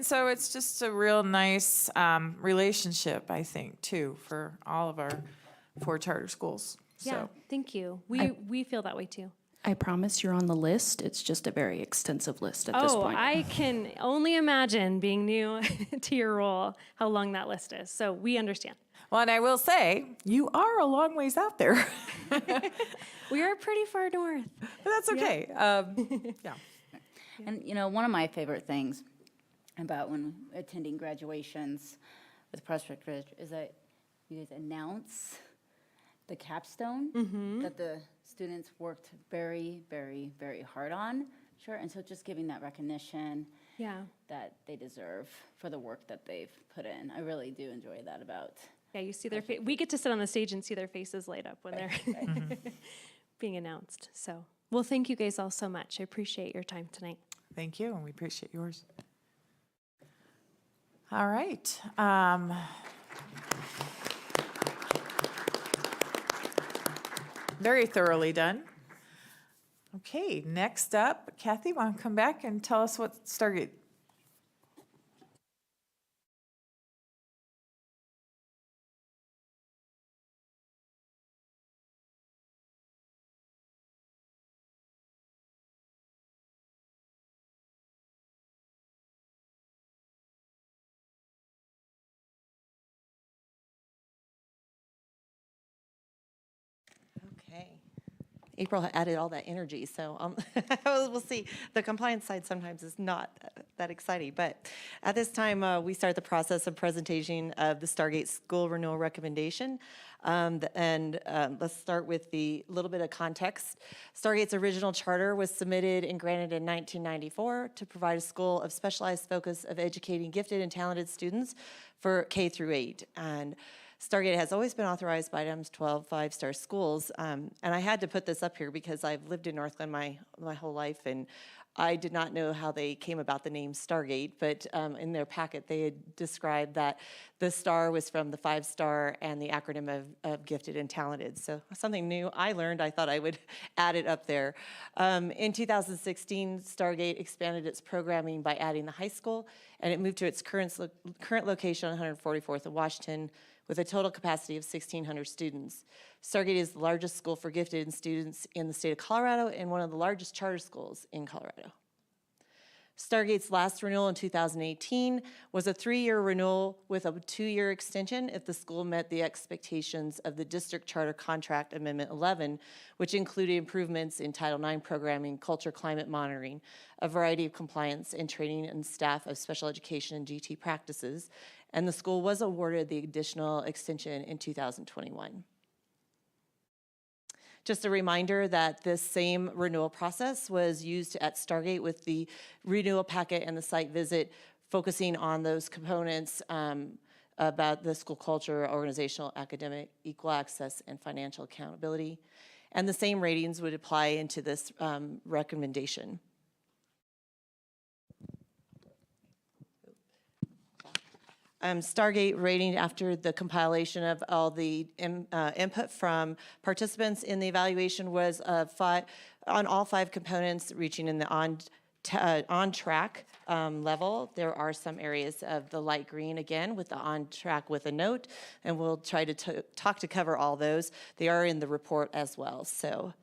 L: so it's just a real nice relationship, I think, too, for all of our 4 charter schools.
M: Yeah, thank you. We feel that way too.
F: I promise you're on the list. It's just a very extensive list at this point.
M: I can only imagine, being new to your role, how long that list is. So we understand.
L: Well, and I will say, you are a long ways out there.
M: We are pretty far north.
L: But that's okay. Yeah.
G: And one of my favorite things about when attending graduations with Prospect Ridge is that you guys announce the capstone that the students worked very, very, very hard on. Sure. And so just giving that recognition that they deserve for the work that they've put in. I really do enjoy that about.
M: Yeah, you see their we get to sit on the stage and see their faces light up when they're being announced. So, well, thank you guys all so much. I appreciate your time tonight.
L: Thank you, and we appreciate yours. All right. Very thoroughly done. Okay, next up, Kathy, want to come back and tell us what Stargate?
J: Okay, April added all that energy, so we'll see. The compliance side sometimes is not that exciting, but at this time, we start the process of presentation of the Stargate School Renewal Recommendation. Let's start with the little bit of context. Stargate's original charter was submitted and granted in 1994 to provide a school of specialized focus of educating gifted and talented students for K through 8. And Stargate has always been authorized by Adams 12 five-star schools, and I had to put this up here because I've lived in Northglenn my whole life, and I did not know how they came about the name Stargate, but in their packet they had described that the star was from the 5-star and the acronym of gifted and talented. So something new I learned, I thought I would add it up there. In 2016, Stargate expanded its programming by adding the high school, and it moved to its current location on 144th and Washington, with a total capacity of 1,600 students. Stargate is the largest school for gifted students in the state of Colorado and one of the largest charter schools in Colorado. Stargate's last renewal in 2018 was a 3-year renewal with a 2-year extension if the school met the expectations of the District Charter Contract Amendment 11, which included improvements in Title IX programming, culture, climate monitoring, a variety of compliance and training and staff of special education and GT practices, and the school was awarded the additional extension in 2021. Just a reminder that this same renewal process was used at Stargate with the renewal packet and the site visit, focusing on those components about the school culture, organizational, academic, equal access, and financial accountability. And the same ratings would apply into this recommendation. Stargate rating after the compilation of all the input from participants in the evaluation was on all 5 components, reaching in the on track level. There are some areas of the light green again with the on track with a note, and we'll try to talk to cover all those. They are in the report as well. So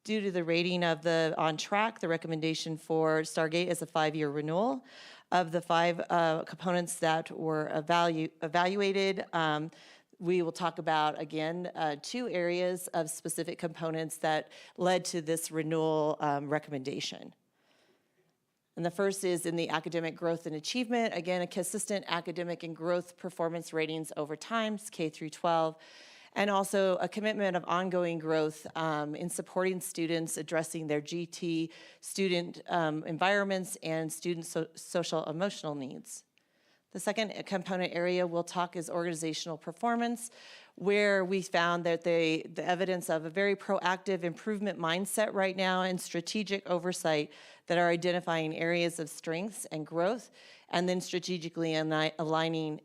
J: due to the rating of the on track, the recommendation for Stargate is a 5-year renewal. Of the 5 components that were evaluated, we will talk about, again, 2 areas of specific components that led to this renewal recommendation. And the first is in the academic growth and achievement. Again, a consistent academic and growth performance ratings over time, K through 12. And also a commitment of ongoing growth in supporting students addressing their GT student environments and student social emotional needs. The second component area we'll talk is organizational performance, where we found that the evidence of a very proactive improvement mindset right now and strategic oversight that are identifying areas of strengths and growth, and then strategically aligning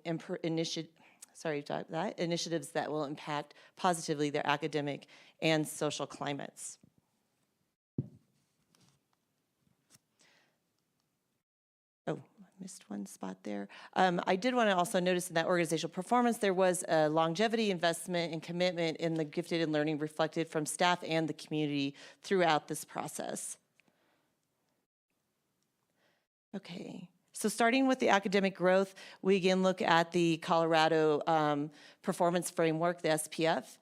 J: initiatives that will impact positively their academic and social climates. Oh, I missed one spot there. I did want to also notice in that organizational performance, there was a longevity investment and commitment in the gifted and learning reflected from staff and the community throughout this process. Okay. So starting with the academic growth, we again look at the Colorado Performance Framework, the SPF.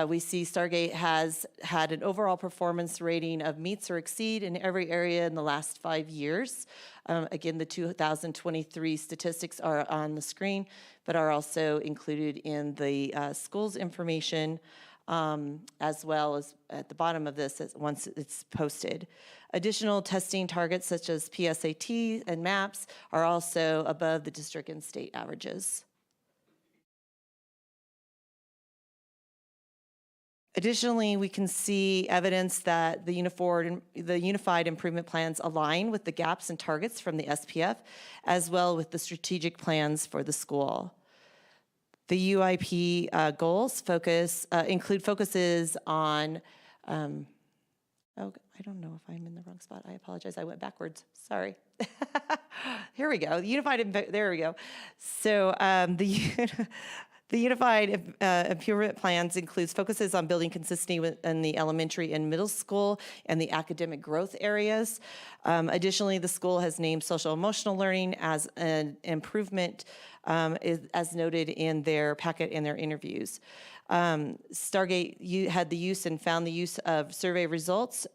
J: We see Stargate has had an overall performance rating of meets or exceed in every area in the last 5 years. Again, the 2023 statistics are on the screen, but are also included in the school's information, as well as at the bottom of this once it's posted. Additional testing targets such as PSAT and MAPS are also above the district and state averages. Additionally, we can see evidence that the unified improvement plans align with the gaps and targets from the SPF, as well with the strategic plans for the school. The UIP goals include focuses on, I don't know if I'm in the wrong spot. I apologize. I went backwards. Sorry. Here we go. There we go. So the unified improvement plans includes focuses on building consistency in the elementary and middle school and the academic growth areas. Additionally, the school has named social emotional learning as an improvement as noted in their packet and their interviews. Stargate had the use and found the use of survey results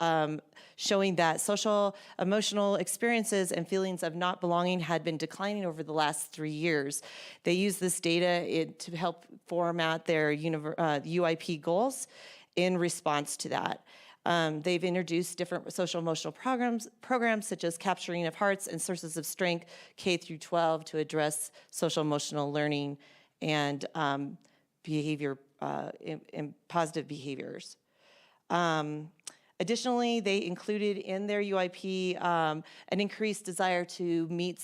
J: showing that social emotional experiences and feelings of not belonging had been declining over the last 3 years. They used this data to help format their UIP goals in response to that. They've introduced different social emotional programs such as Capturing of Hearts and Sources of Strength K through 12 to address social emotional learning and behavior and positive behaviors. Additionally, they included in their UIP an increased desire to meet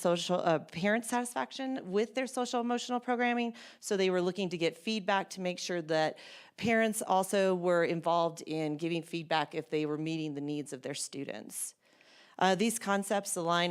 J: parent satisfaction with their social emotional programming. So they were looking to get feedback to make sure that parents also were involved in giving feedback if they were meeting the needs of their students. These concepts align with